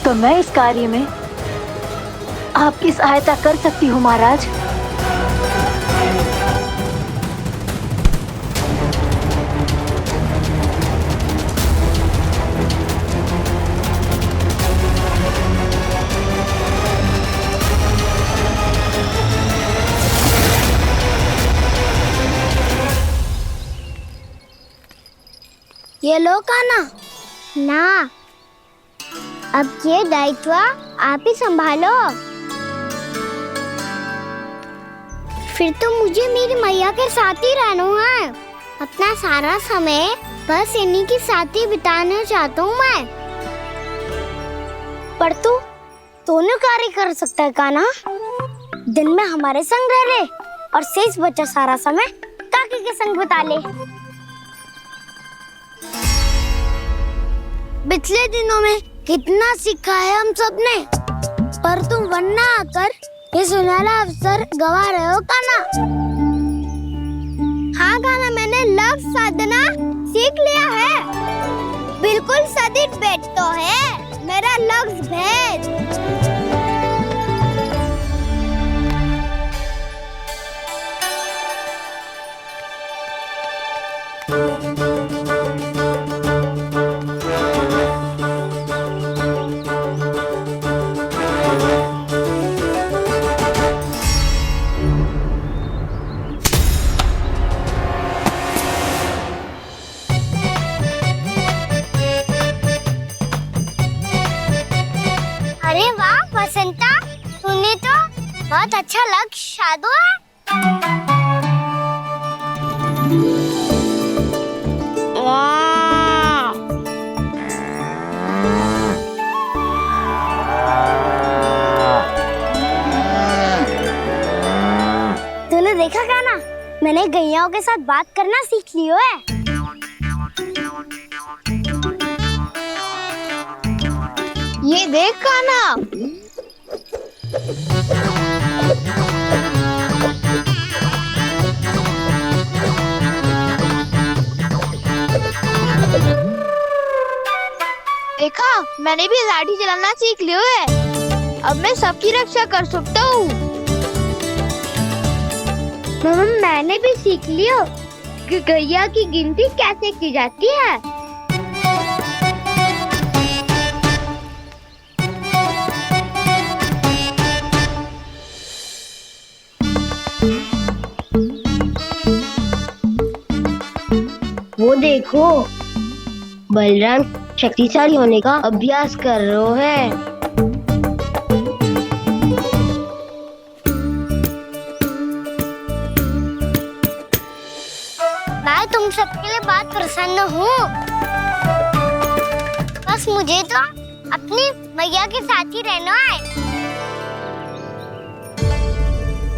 तो मैं इस कार्य में आपकी सहायता कर सकती हूँ महाराज। ये लो कान्हा। ना, अब ये दायित्व आप ही संभालो। फिर तो मुझे मेरी मैया के साथ ही रहना है। अपना सारा समय बस इन्हीं के साथ ही बिताना चाहता हूँ मैं। पर तू दोनों कार्य कर सकता है कान्हा। दिन में हमारे संग रह ले और शेष बचा सारा समय काकी के संग बिता ले। पिछले दिनों में कितना सीखा है हम सबने, पर तुम वरना आकर ये सुनहरा अवसर गवा रहे हो कान्हा। हाँ कान्हा, मैंने लक्ष्य साधना सीख लिया है। बिल्कुल सदित भेद तो है मेरा लक्ष्य भेद। अरे वाह बसंता, तूने तो बहुत अच्छा लक्ष्य साधा है। वाह, तूने देखा कान्हा, मैंने गैयाओं के साथ बात करना सीख लियो है। ये देख कान्हा, देखा, मैंने भी लाठी चलाना सीख लियो है। अब मैं सबकी रक्षा कर सकता हूँ। मैंने भी सीख लियो कि गैया की गिनती कैसे की जाती है। देखो, बलराम शक्तिशाली होने का अभ्यास कर रहे हैं। मैं तुम सबके लिए बहुत प्रसन्न हूँ। बस मुझे तो अपनी मैया के साथ ही रहना है।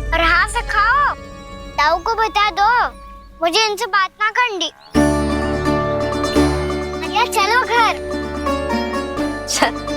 और हाँ से खाओ, ताऊ को बता दो मुझे इनसे बात ना करनी। मैया चलो घर। चल।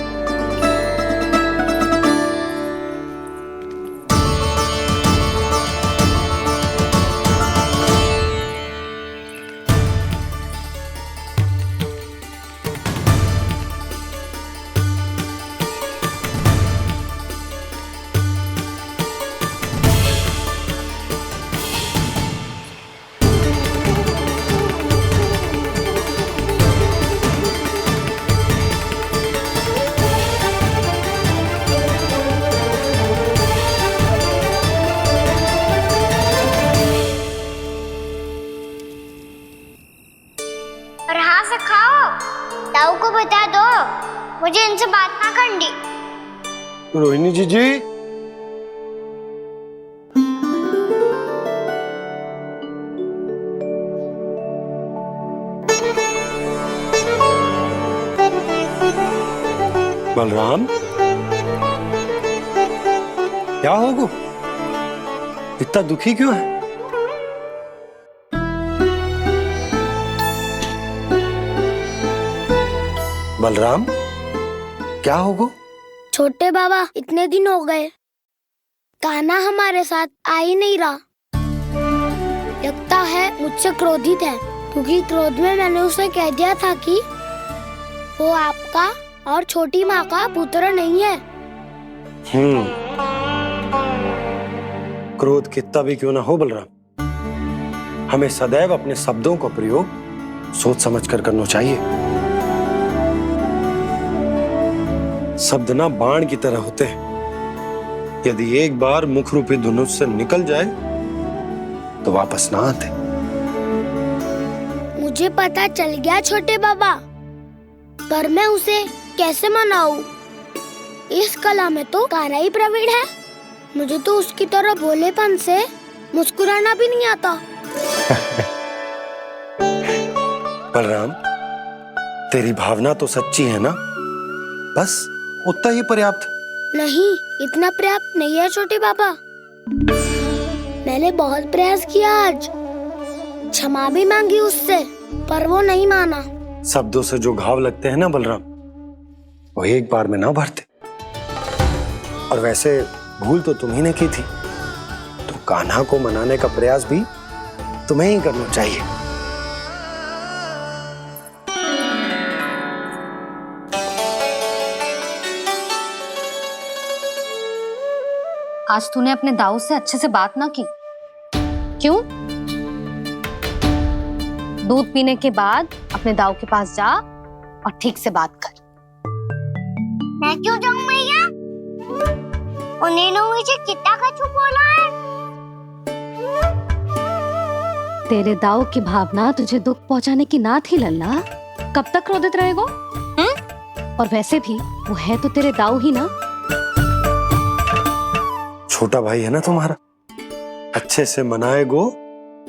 और हाँ से खाओ, ताऊ को बता दो मुझे इनसे बात ना करनी। रोहिणी जी बलराम, क्या होगा? इतना दुखी क्यों है? बलराम, क्या होगा? छोटे बाबा, इतने दिन हो गए, कान्हा हमारे साथ आ ही नहीं रहा। लगता है मुझसे क्रोधित है, क्योंकि क्रोध में मैंने उसे कह दिया था कि वो आपका और छोटी माँ का पुत्र नहीं है। क्रोध कितना भी क्यों ना हो बलराम, हमें सदैव अपने शब्दों का प्रयोग सोच समझ कर करना चाहिए। शब्द ना बाण की तरह होते हैं, यदि एक बार मुख रूपी धनुष से निकल जाए तो वापस ना आते। मुझे पता चल गया छोटे बाबा, पर मैं उसे कैसे मनाऊं? इस कला में तो कान्हा ही प्रवीण है। मुझे तो उसकी तरह भोलेपन से मुस्कुराना भी नहीं आता। बलराम, तेरी भावना तो सच्ची है ना, बस उतना ही पर्याप्त। नहीं, इतना पर्याप्त नहीं है छोटे बाबा। मैंने बहुत प्रयास किया आज, क्षमा भी मांगी उससे, पर वो नहीं माना। शब्दों से जो घाव लगते हैं ना बलराम, वो एक बार में ना भरते। और वैसे भूल तो तुम्ही ने की थी, तो कान्हा को मनाने का प्रयास भी तुम्हें ही करना चाहिए। आज तूने अपने दाऊ से अच्छे से बात ना की, क्यों? दूध पीने के बाद अपने दाऊ के पास जा और ठीक से बात कर। मैं क्यों जाऊं मैया? उन्होंने मुझे कितना कछु बोला है। तेरे दाऊ की भावना तुझे दुख पहुंचाने की ना थी लल्ला, कब तक क्रोधित रहेगो? और वैसे भी वो है तो तेरे दाऊ ही ना। छोटा भाई है ना तुम्हारा, अच्छे से मनाएगो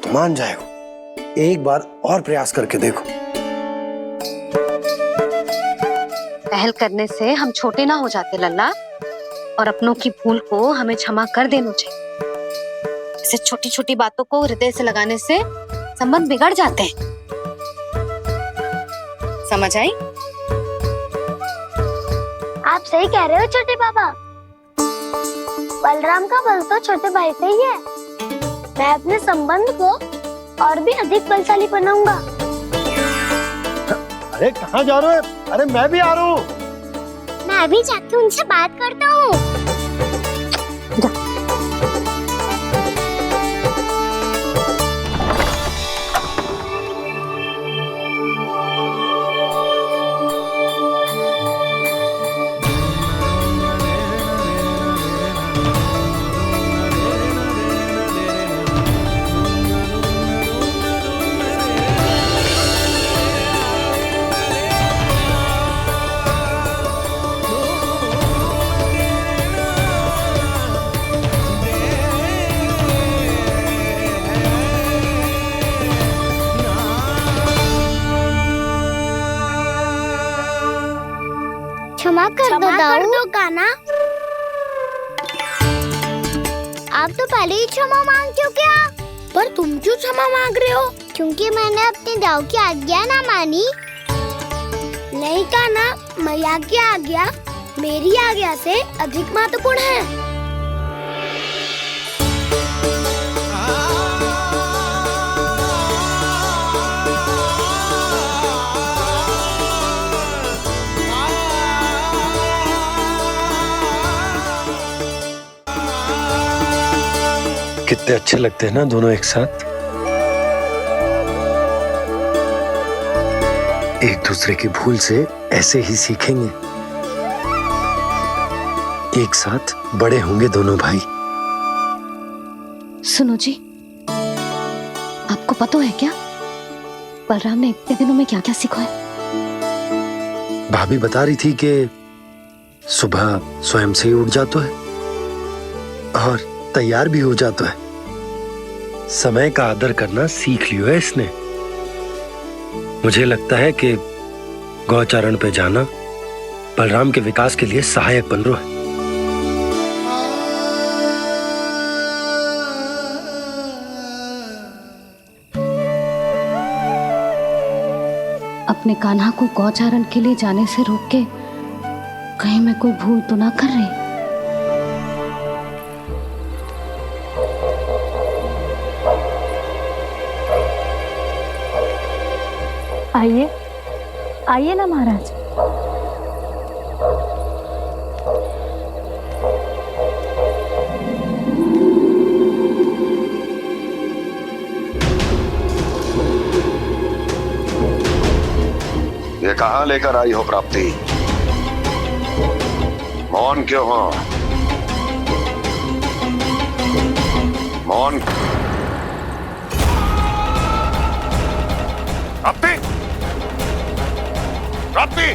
तो मान जाएगो। एक बार और प्रयास करके देखो। पहल करने से हम छोटे ना हो जाते लल्ला, और अपनों की भूल को हमें क्षमा कर देना चाहिए। ऐसे छोटी छोटी बातों को हृदय से लगाने से संबंध बिगड़ जाते हैं। समझ आई? आप सही कह रहे हो छोटे बाबा। बलराम का बल तो छोटे भाई से ही है। मैं अपने संबंध को और भी अधिक बलशाली बनाऊंगा। अरे कहाँ जा रहे हो? अरे मैं भी आ रहा हूँ। मैं अभी जाके उनसे बात करता हूँ। कर दो काना। आप तो पहले ही क्षमा मांग चुके हो। पर तुम क्यों क्षमा मांग रहे हो? क्योंकि मैंने अपने दाऊ की आज्ञा ना मानी। नहीं काना, मैया की आज्ञा मेरी आज्ञा से अधिक महत्वपूर्ण है। कितने अच्छे लगते हैं ना दोनों एक साथ। एक दूसरे की भूल से ऐसे ही सीखेंगे। एक साथ बड़े होंगे दोनों भाई। सुनो जी, आपको पता है क्या बलराम ने इतने दिनों में क्या क्या सीखा है? भाभी बता रही थी कि सुबह स्वयं से ही उठ जाता है और तैयार भी हो जाता है। समय का आदर करना सीख लियो है इसने। मुझे लगता है कि गौचारण पे जाना बलराम के विकास के लिए सहायक बन रहा है। अपने कान्हा को गौचारण के लिए जाने से रोक के कहीं मैं कोई भूल तो ना कर रही? आइए आइए ना महाराज। ये कहाँ लेकर आई हो प्राप्ति? मौन क्यों हो? मौन। प्राप्ति, प्राप्ति,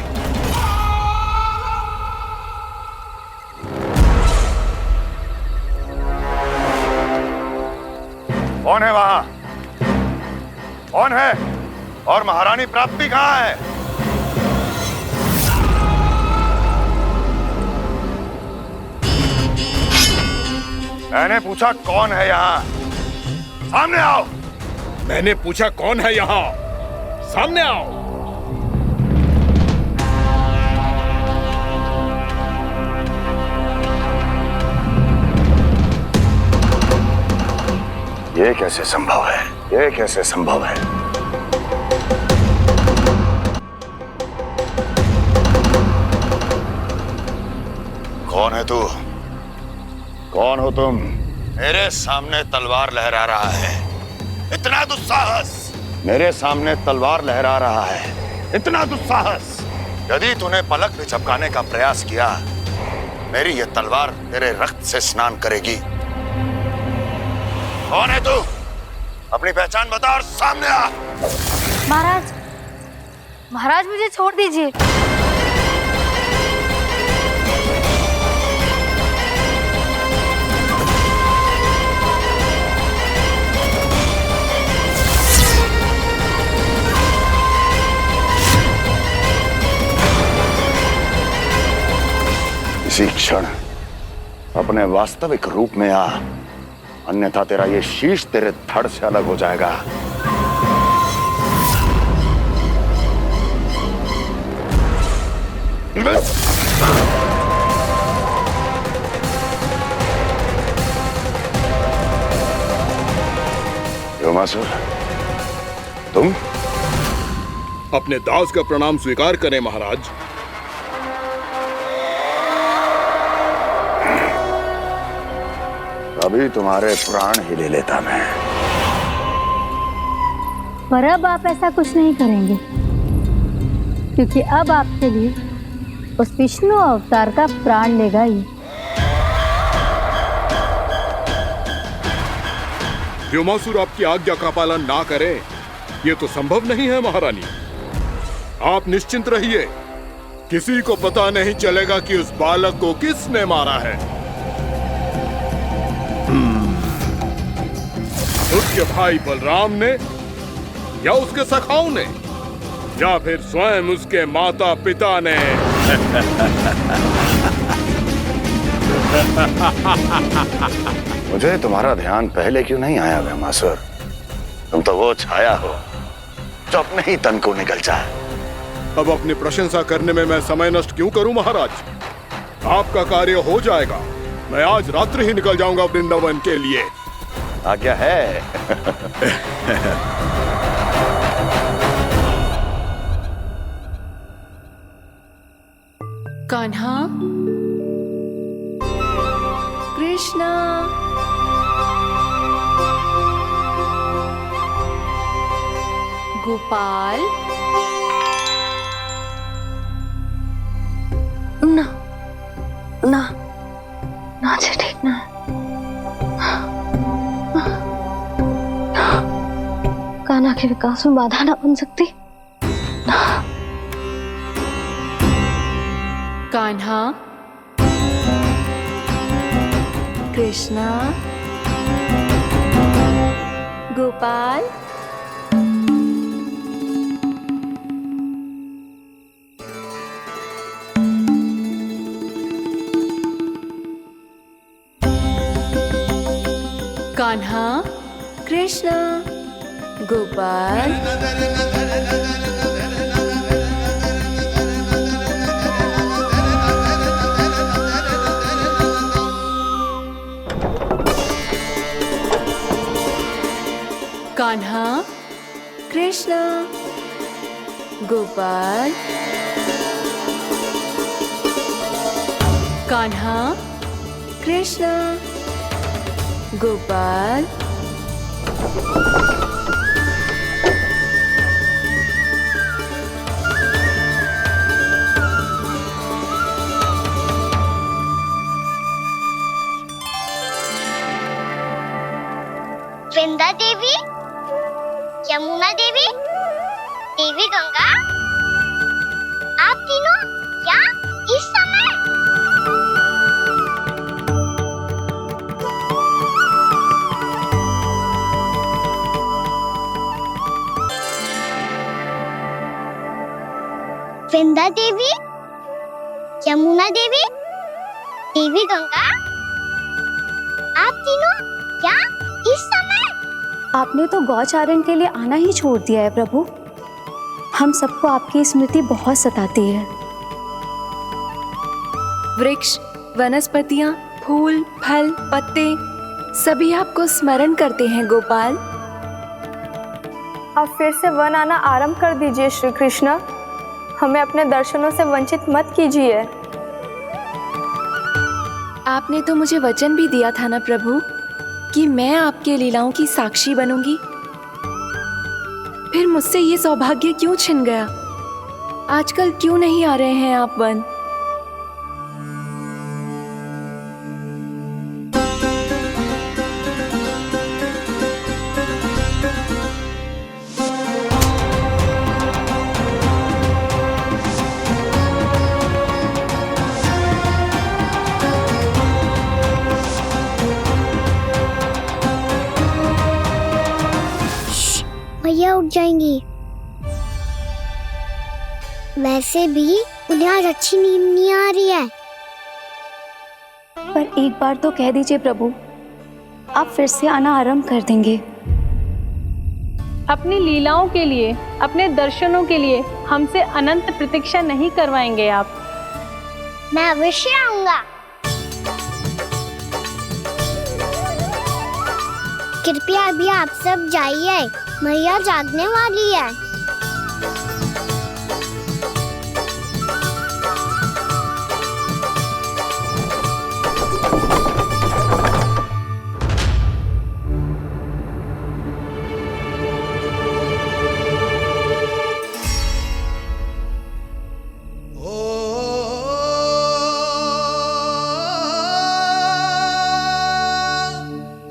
कौन है वहां? कौन है? और महारानी प्राप्ति कहाँ है? मैंने पूछा कौन है यहाँ? सामने आओ। मैंने पूछा कौन है यहाँ? सामने आओ। ये कैसे संभव है? ये कैसे संभव है? कौन है तू? कौन हो तुम? मेरे सामने तलवार लहरा रहा है। इतना दुस्साहस! मेरे सामने तलवार लहरा रहा है। इतना दुस्साहस! यदि तूने पलक भी झपकाने का प्रयास किया, मेरी ये तलवार तेरे रक्त से स्नान करेगी। कौन है तू? अपनी पहचान बता और सामने आ। महाराज, महाराज मुझे छोड़ दीजिए। इसी क्षण अपने वास्तविक रूप में आ, अन्यथा तेरा ये शीश तेरे धड़ से अलग हो जाएगा। व्योमासुर, तुम? अपने दास का प्रणाम स्वीकार करें महाराज। अभी तुम्हारे प्राण ही ले लेता मैं। पर अब आप ऐसा कुछ नहीं करेंगे, क्योंकि अब आपके लिए उस विष्णु अवतार का प्राण लेगा ही। व्योमासुर आपकी आज्ञा का पालन ना करे, ये तो संभव नहीं है महारानी। आप निश्चिंत रहिए, किसी को पता नहीं चलेगा कि उस बालक को किसने मारा है। उसके भाई बलराम ने, या उसके सखाओं ने, या फिर स्वयं उसके माता पिता ने। मुझे तुम्हारा ध्यान पहले क्यों नहीं आया ब्रह्मासुर? तुम तो वो छाया हो जो अपने ही तन को निगल जाए। अब अपनी प्रशंसा करने में मैं समय नष्ट क्यों करूं महाराज? आपका कार्य हो जाएगा। मैं आज रात्रि ही निकल जाऊंगा वृंदावन के लिए। आज्ञा है। कान्हा, कृष्णा, गोपाल। ना ना ना जी, ठीक ना। कान्हा के विकास में बाधा ना बन सकती। कान्हा, कृष्णा, गोपाल। कान्हा, कृष्णा, गोपाल। कान्हा, कृष्णा, गोपाल। कान्हा, कृष्णा, गोपाल। वृंदा देवी, यमुना देवी, देवी गंगा, आप तीनों यहाँ इस समय? वृंदा देवी, यमुना देवी, देवी गंगा, आप तीनों यहाँ इस समय? आपने तो गौचारण के लिए आना ही छोड़ दिया है प्रभु। हम सबको आपकी स्मृति बहुत सताती है। वृक्ष, वनस्पतियां, फूल, फल, पत्ते सभी आपको स्मरण करते हैं गोपाल। अब फिर से वन आना आरंभ कर दीजिए श्री कृष्ण। हमें अपने दर्शनों से वंचित मत कीजिए। आपने तो मुझे वचन भी दिया था ना प्रभु कि मैं आपके लीलाओं की साक्षी बनूंगी। फिर मुझसे ये सौभाग्य क्यों छिन गया? आजकल क्यों नहीं आ रहे हैं आप वन? भैया उठ जाएंगी। वैसे भी उन्हें आज अच्छी नींद नहीं आ रही है। पर एक बार तो कह दीजिए प्रभु, आप फिर से आना आरंभ कर देंगे। अपनी लीलाओं के लिए, अपने दर्शनों के लिए हमसे अनंत प्रतीक्षा नहीं करवाएंगे आप? मैं अवश्य आऊंगा। कृपया अभी आप सब जाइए, मैया जागने वाली है।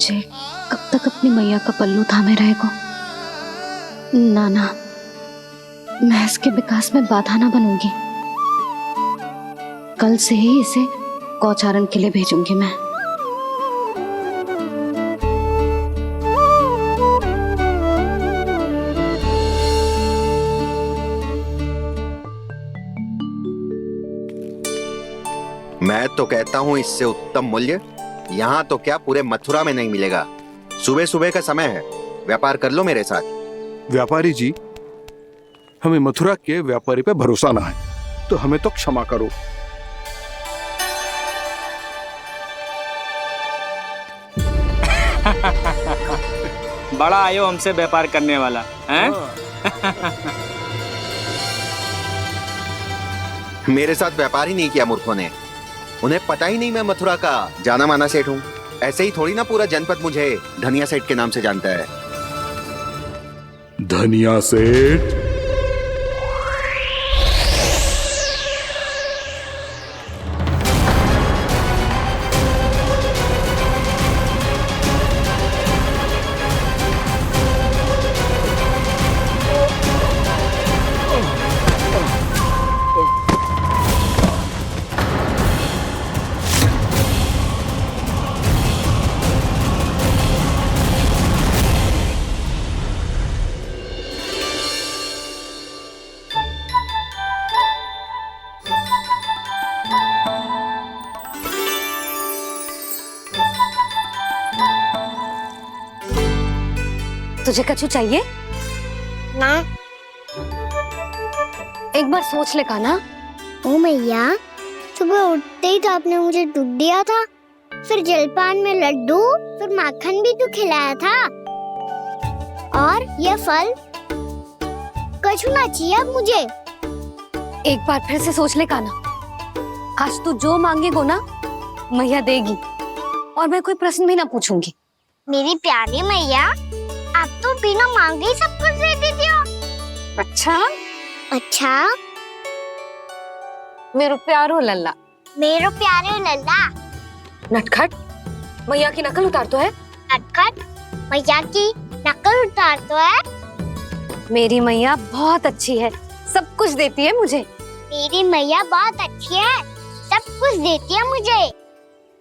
जे कब तक अपनी मैया का पल्लू थामे रहेगा? ना ना, मैं इसके विकास में बाधा ना बनूंगी। कल से ही इसे गौचारण के लिए भेजूंगी मैं। तो कहता हूँ इससे उत्तम मूल्य यहाँ तो क्या पूरे मथुरा में नहीं मिलेगा। सुबह सुबह का समय है, व्यापार कर लो मेरे साथ। व्यापारी जी, हमें मथुरा के व्यापारी पे भरोसा ना है, तो हमें तो क्षमा करो। बड़ा आयो हमसे व्यापार करने वाला हैं? मेरे साथ व्यापार ही नहीं किया मूर्खों ने। उन्हें पता ही नहीं मैं मथुरा का जाना माना सेठ हूँ। ऐसे ही थोड़ी ना पूरा जनपद मुझे धनिया सेठ के नाम से जानता है। धनिया सेठ? तुझे कछु चाहिए ना? एक बार सोच ले कान्हा। ओ मैया, सुबह उठते ही तो आपने मुझे दूध दिया था, फिर जलपान में लड्डू, फिर माखन भी तो खिलाया था, और ये फल। कछु ना चाहिए अब मुझे। एक बार फिर से सोच ले कान्हा। आज तू जो मांगेगो ना मैया देगी, और मैं कोई प्रश्न भी ना पूछूंगी। मेरी प्यारी मैया, आप तो बिना मांगे ही सब कुछ दे देती हो। अच्छा अच्छा, मेरो प्यारो लल्ला। मेरो प्यारे लल्ला। नटखट, मैया की नकल उतार तो है। नटखट, मैया की नकल उतार तो है। मेरी मैया बहुत अच्छी है, सब कुछ देती है मुझे। मेरी मैया बहुत अच्छी है, सब कुछ देती है मुझे।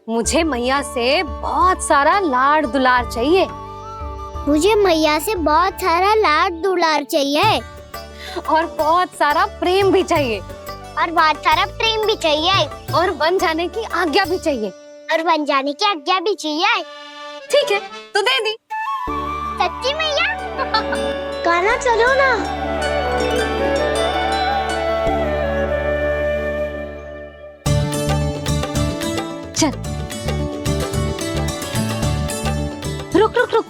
मुझे मैया से बहुत सारा लाड़ दुलार चाहिए। मुझे मैया से बहुत सारा लाड दुलार चाहिए, और बहुत सारा प्रेम भी चाहिए, और बहुत सारा प्रेम भी चाहिए, और बन जाने की आज्ञा भी चाहिए, और बन जाने की आज्ञा भी चाहिए। ठीक है, तो दे दी। सच्ची मैया? कान्हा चलो ना। चल। रुक रुक रुक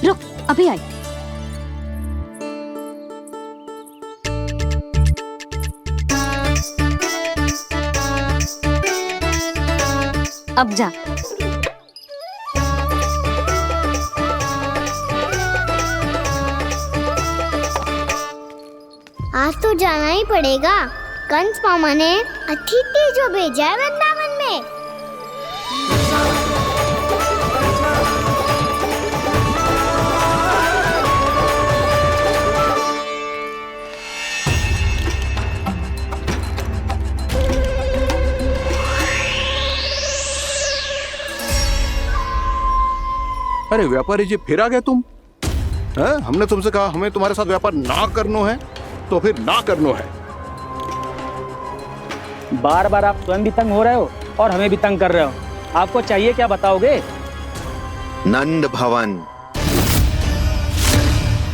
रुक, अभी आई। अब जा। आज तो जाना ही पड़ेगा। कंस मामा ने अतिथि जो भेजा है वृंदावन में। अरे व्यापारी जी, फिर आ गए तुम? हैं? हमने तुमसे कहा हमें तुम्हारे साथ व्यापार ना करनो है, तो फिर ना करनो है। बार बार आप स्वयं भी तंग हो रहे हो और हमें भी तंग कर रहे हो। आपको चाहिए क्या बताओगे? नंद भवन।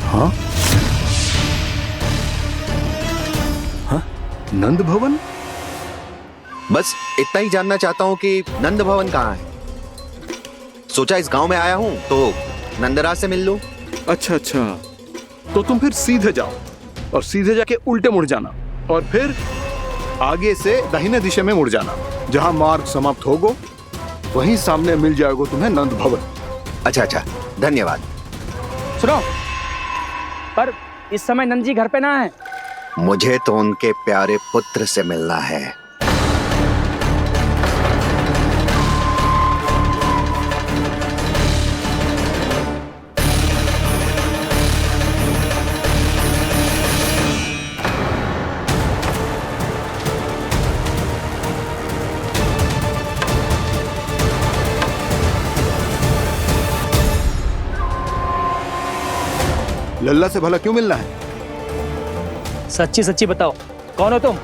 हाँ? हाँ? नंद भवन? बस इतना ही जानना चाहता हूँ कि नंद भवन कहाँ है। सोचा इस गांव में आया हूँ तो नंदराज से मिल लूं। अच्छा अच्छा, तो तुम फिर सीधे जाओ और सीधे जाके उल्टे मुड़ जाना, और फिर आगे से दाहिने दिशा में मुड़ जाना। जहां मार्ग समाप्त होगो वहीं सामने मिल जाएगा तुम्हें नंद भवन। अच्छा अच्छा, धन्यवाद। सुनो, पर इस समय नंद जी घर पे ना है। मुझे तो उनके प्यारे पुत्र से मिलना है। लल्ला से भला क्यों मिलना है? सच्ची सच्ची बताओ, कौन हो तुम?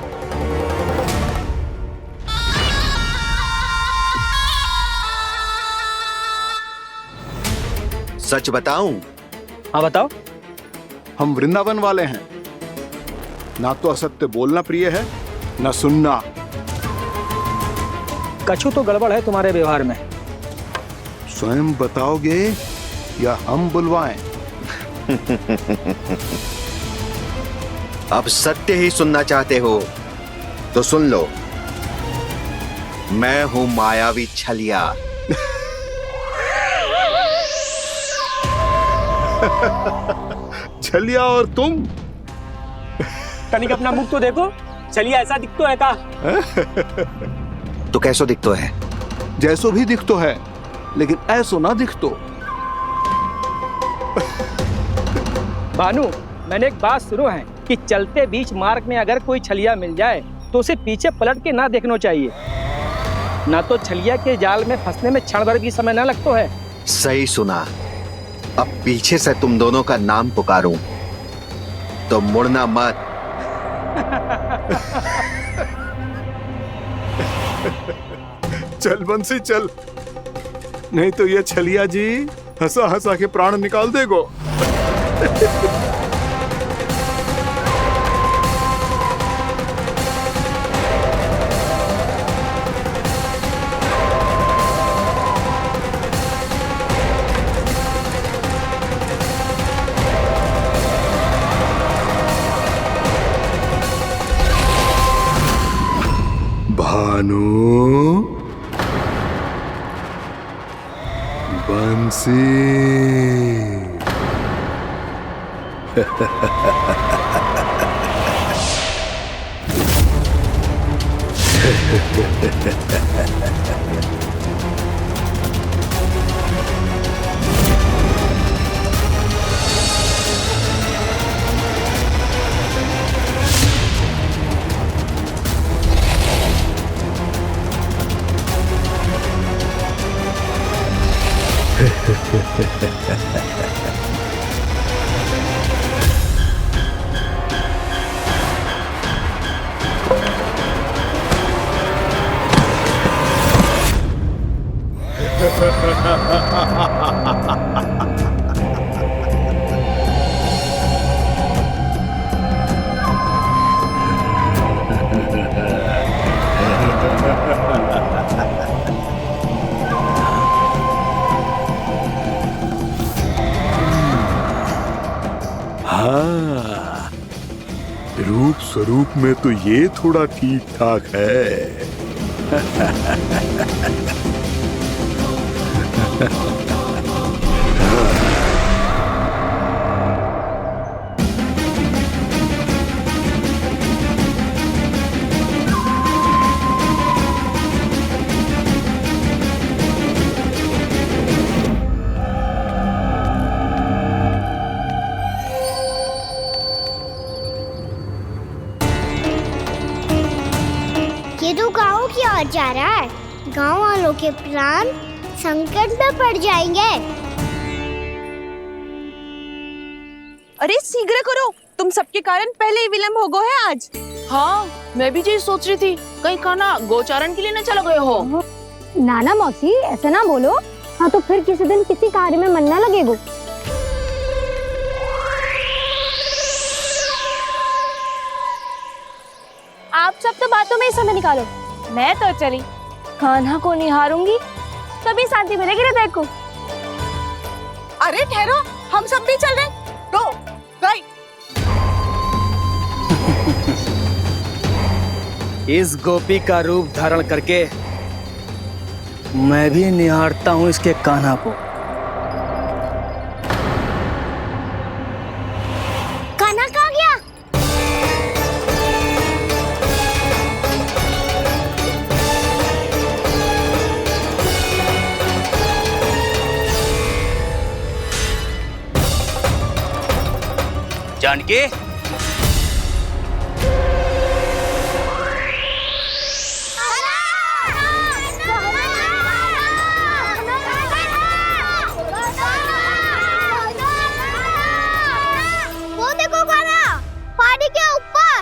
सच बताऊं? हाँ बताओ। हम वृंदावन वाले हैं, ना तो असत्य बोलना प्रिय है ना सुनना। कछु तो गड़बड़ है तुम्हारे व्यवहार में। स्वयं बताओगे या हम बुलवाएं? अब सत्य ही सुनना चाहते हो तो सुन लो, मैं हूं मायावी छलिया। छलिया और तुम? तनिक अपना मुख तो देखो, छलिया ऐसा दिखतो है का? तो कैसो दिखतो है? जैसो भी दिखतो है, लेकिन ऐसो ना दिखतो। भानु, मैंने एक बात सुनो है कि चलते बीच मार्ग में अगर कोई छलिया मिल जाए तो उसे पीछे पलट के ना देखना चाहिए, ना तो छलिया के जाल में फंसने में क्षण भर भी समय ना लगतो है। सही सुना। अब पीछे से तुम दोनों का नाम पुकारूं तो मुड़ना मत। चल बंसी चल, नहीं तो ये छलिया जी हंसा हंसा के प्राण निकाल देगो। भानु, बंसी। हाँ, रूप स्वरूप में तो ये थोड़ा ठीक ठाक है। ये तो गाँव की ओर जा रहा है। गाँव वालों के प्राण संकट में पड़ जाएंगे। अरे शीघ्र करो, तुम सबके कारण पहले ही विलंब हो गए है आज। हाँ, मैं भी यही सोच रही थी, कहीं खाना गोचारण के लिए न चला गए हो। नाना मौसी ऐसे ना बोलो। हाँ तो फिर किसी दिन किसी कार्य में मन ना लगेगा। आप सब तो बातों में ही समय निकालो। मैं तो चली कान्हा को निहारूंगी, तभी शांति मिलेगी हृदय को। अरे ठहरो, हम सब भी चल रहे। तो गई। इस गोपी का रूप धारण करके मैं भी निहारता हूँ इसके कान्हा को। कान्हा कहाँ गया? जानकी, वो देखो कान्हा, पहाड़ी के ऊपर।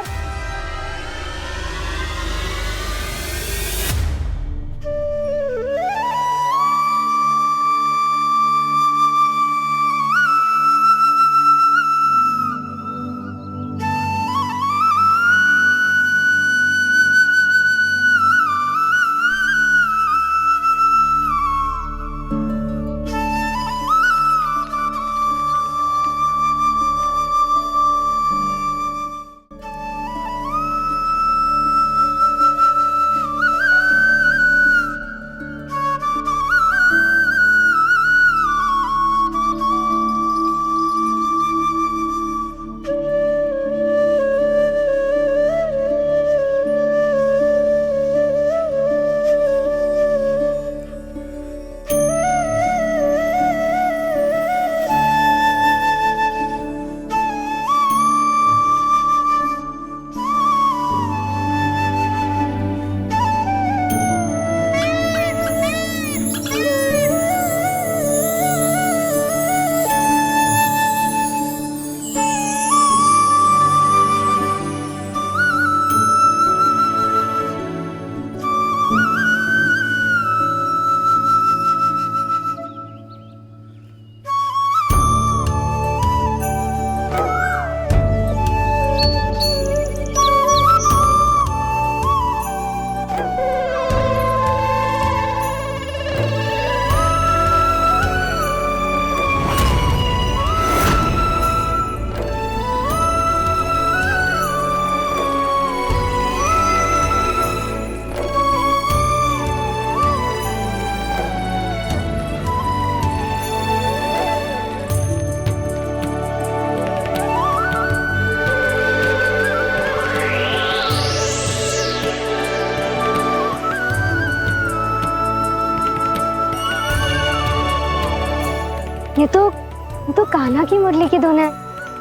ये तो कान्हा की मुरली की धुन है।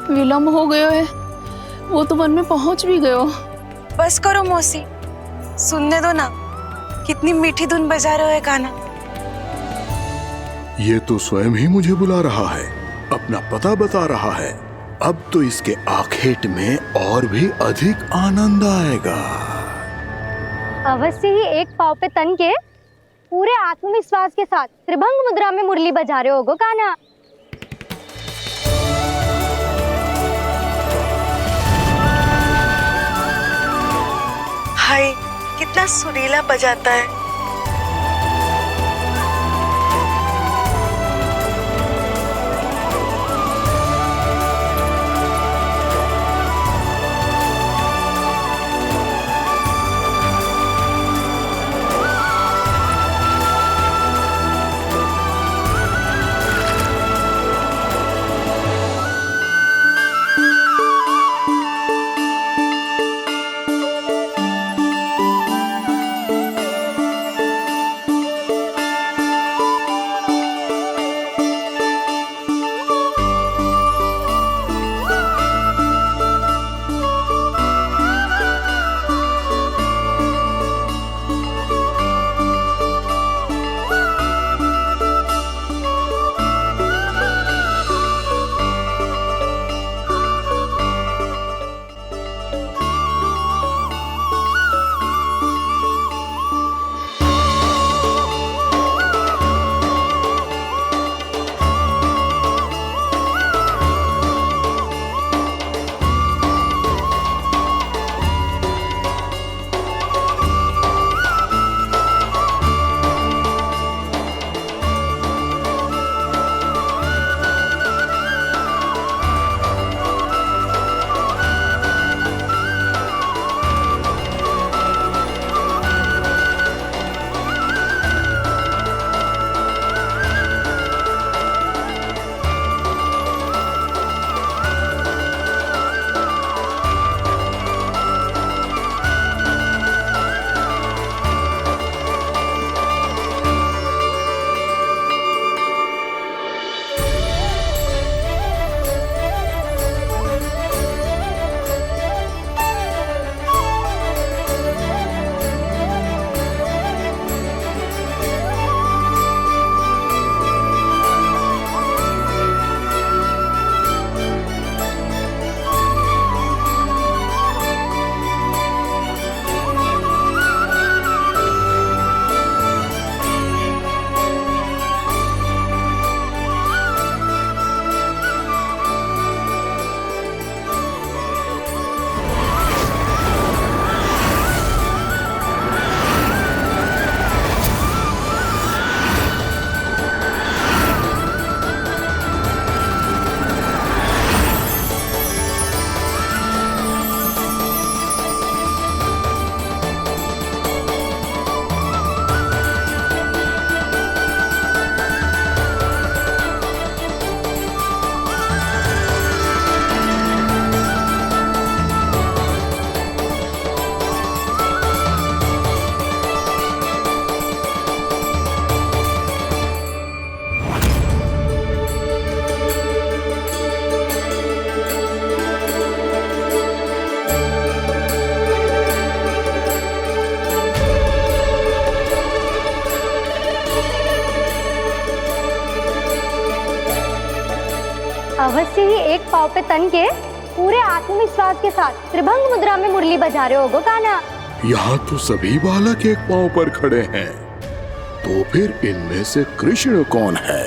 विलम्ब हो गयो है, वो तो वन में पहुंच भी गयो। बस करो मौसी, सुनने दो ना, कितनी मीठी धुन बजा रहे हो कान्हा। ये तो स्वयं ही मुझे बुला रहा है, अपना पता बता रहा है। अब तो इसके आखेट में और भी अधिक आनंद आएगा। अवश्य ही एक पाँव पे तन के पूरे आत्मविश्वास के साथ त्रिभंग मुद्रा में मुरली बजा रहे होगो कान्हा। हाय, कितना सुरीला बजाता है। अवश्य ही एक पाँव पे तन के पूरे आत्मविश्वास के साथ त्रिभंग मुद्रा में मुरली बजा रहे होगो कान्हा। यहाँ तो सभी बालक एक पांव पर खड़े हैं, तो फिर इनमें से कृष्ण कौन है?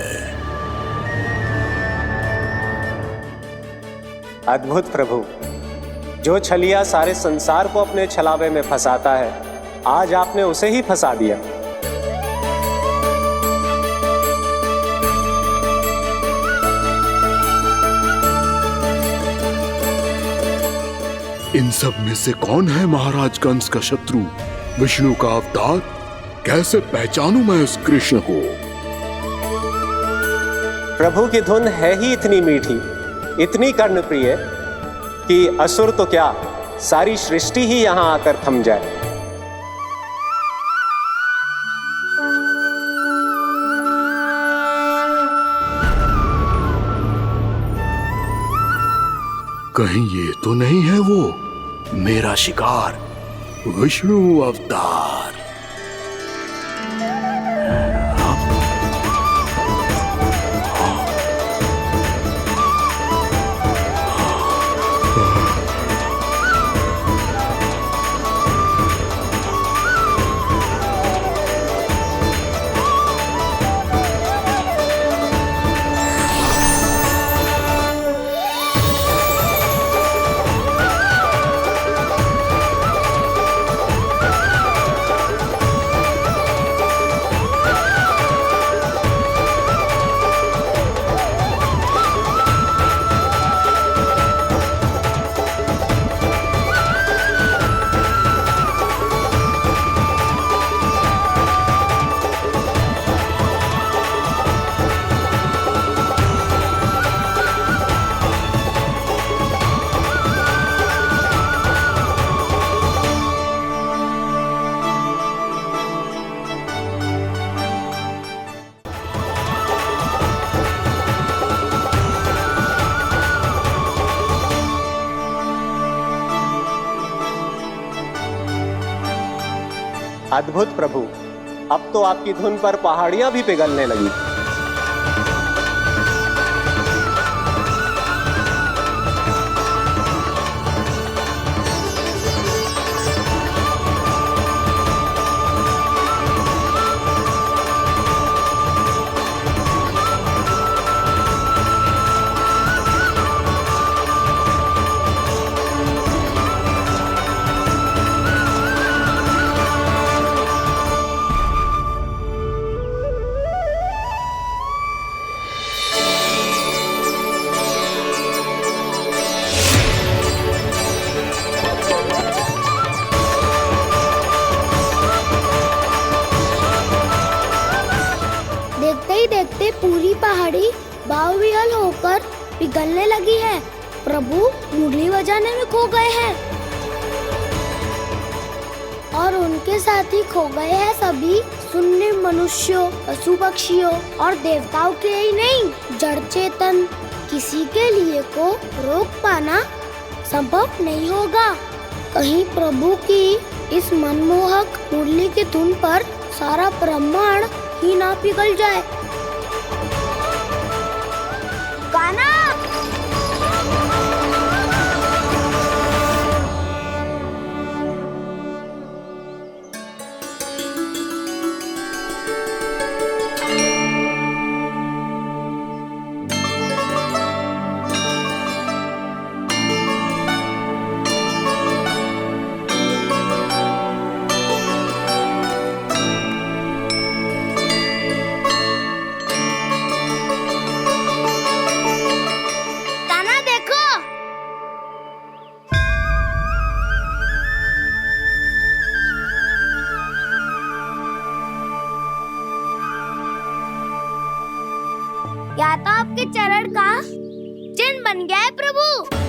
अद्भुत प्रभु, जो छलिया सारे संसार को अपने छलावे में फंसाता है, आज आपने उसे ही फंसा दिया। इन सब में से कौन है महाराज कंस का शत्रु, विष्णु का अवतार? कैसे पहचानूं मैं उस कृष्ण को? प्रभु की धुन है ही इतनी मीठी, इतनी कर्णप्रिय कि असुर तो क्या, सारी सृष्टि ही यहां आकर थम जाए। कहीं ये तो नहीं है वो मेरा शिकार विष्णु अवतार? अद्भुत प्रभु, अब तो आपकी धुन पर पहाड़ियां भी पिघलने लगी। देखते ही देखते पूरी पहाड़ी बावविहल होकर पिघलने लगी है। प्रभु मुरली बजाने में खो गए हैं और उनके साथ ही खो गए हैं सभी सुनने मनुष्यों, पशु पक्षियों और देवताओं के ही नहीं, जड़ चेतन किसी के लिए को रोक पाना संभव नहीं होगा। कहीं प्रभु की इस मनमोहक मुरली की धुन पर सारा ब्रह्मांड ही ना पिघल जाए। गाना या तो आपके चरण का चिन्ह बन गया है प्रभु।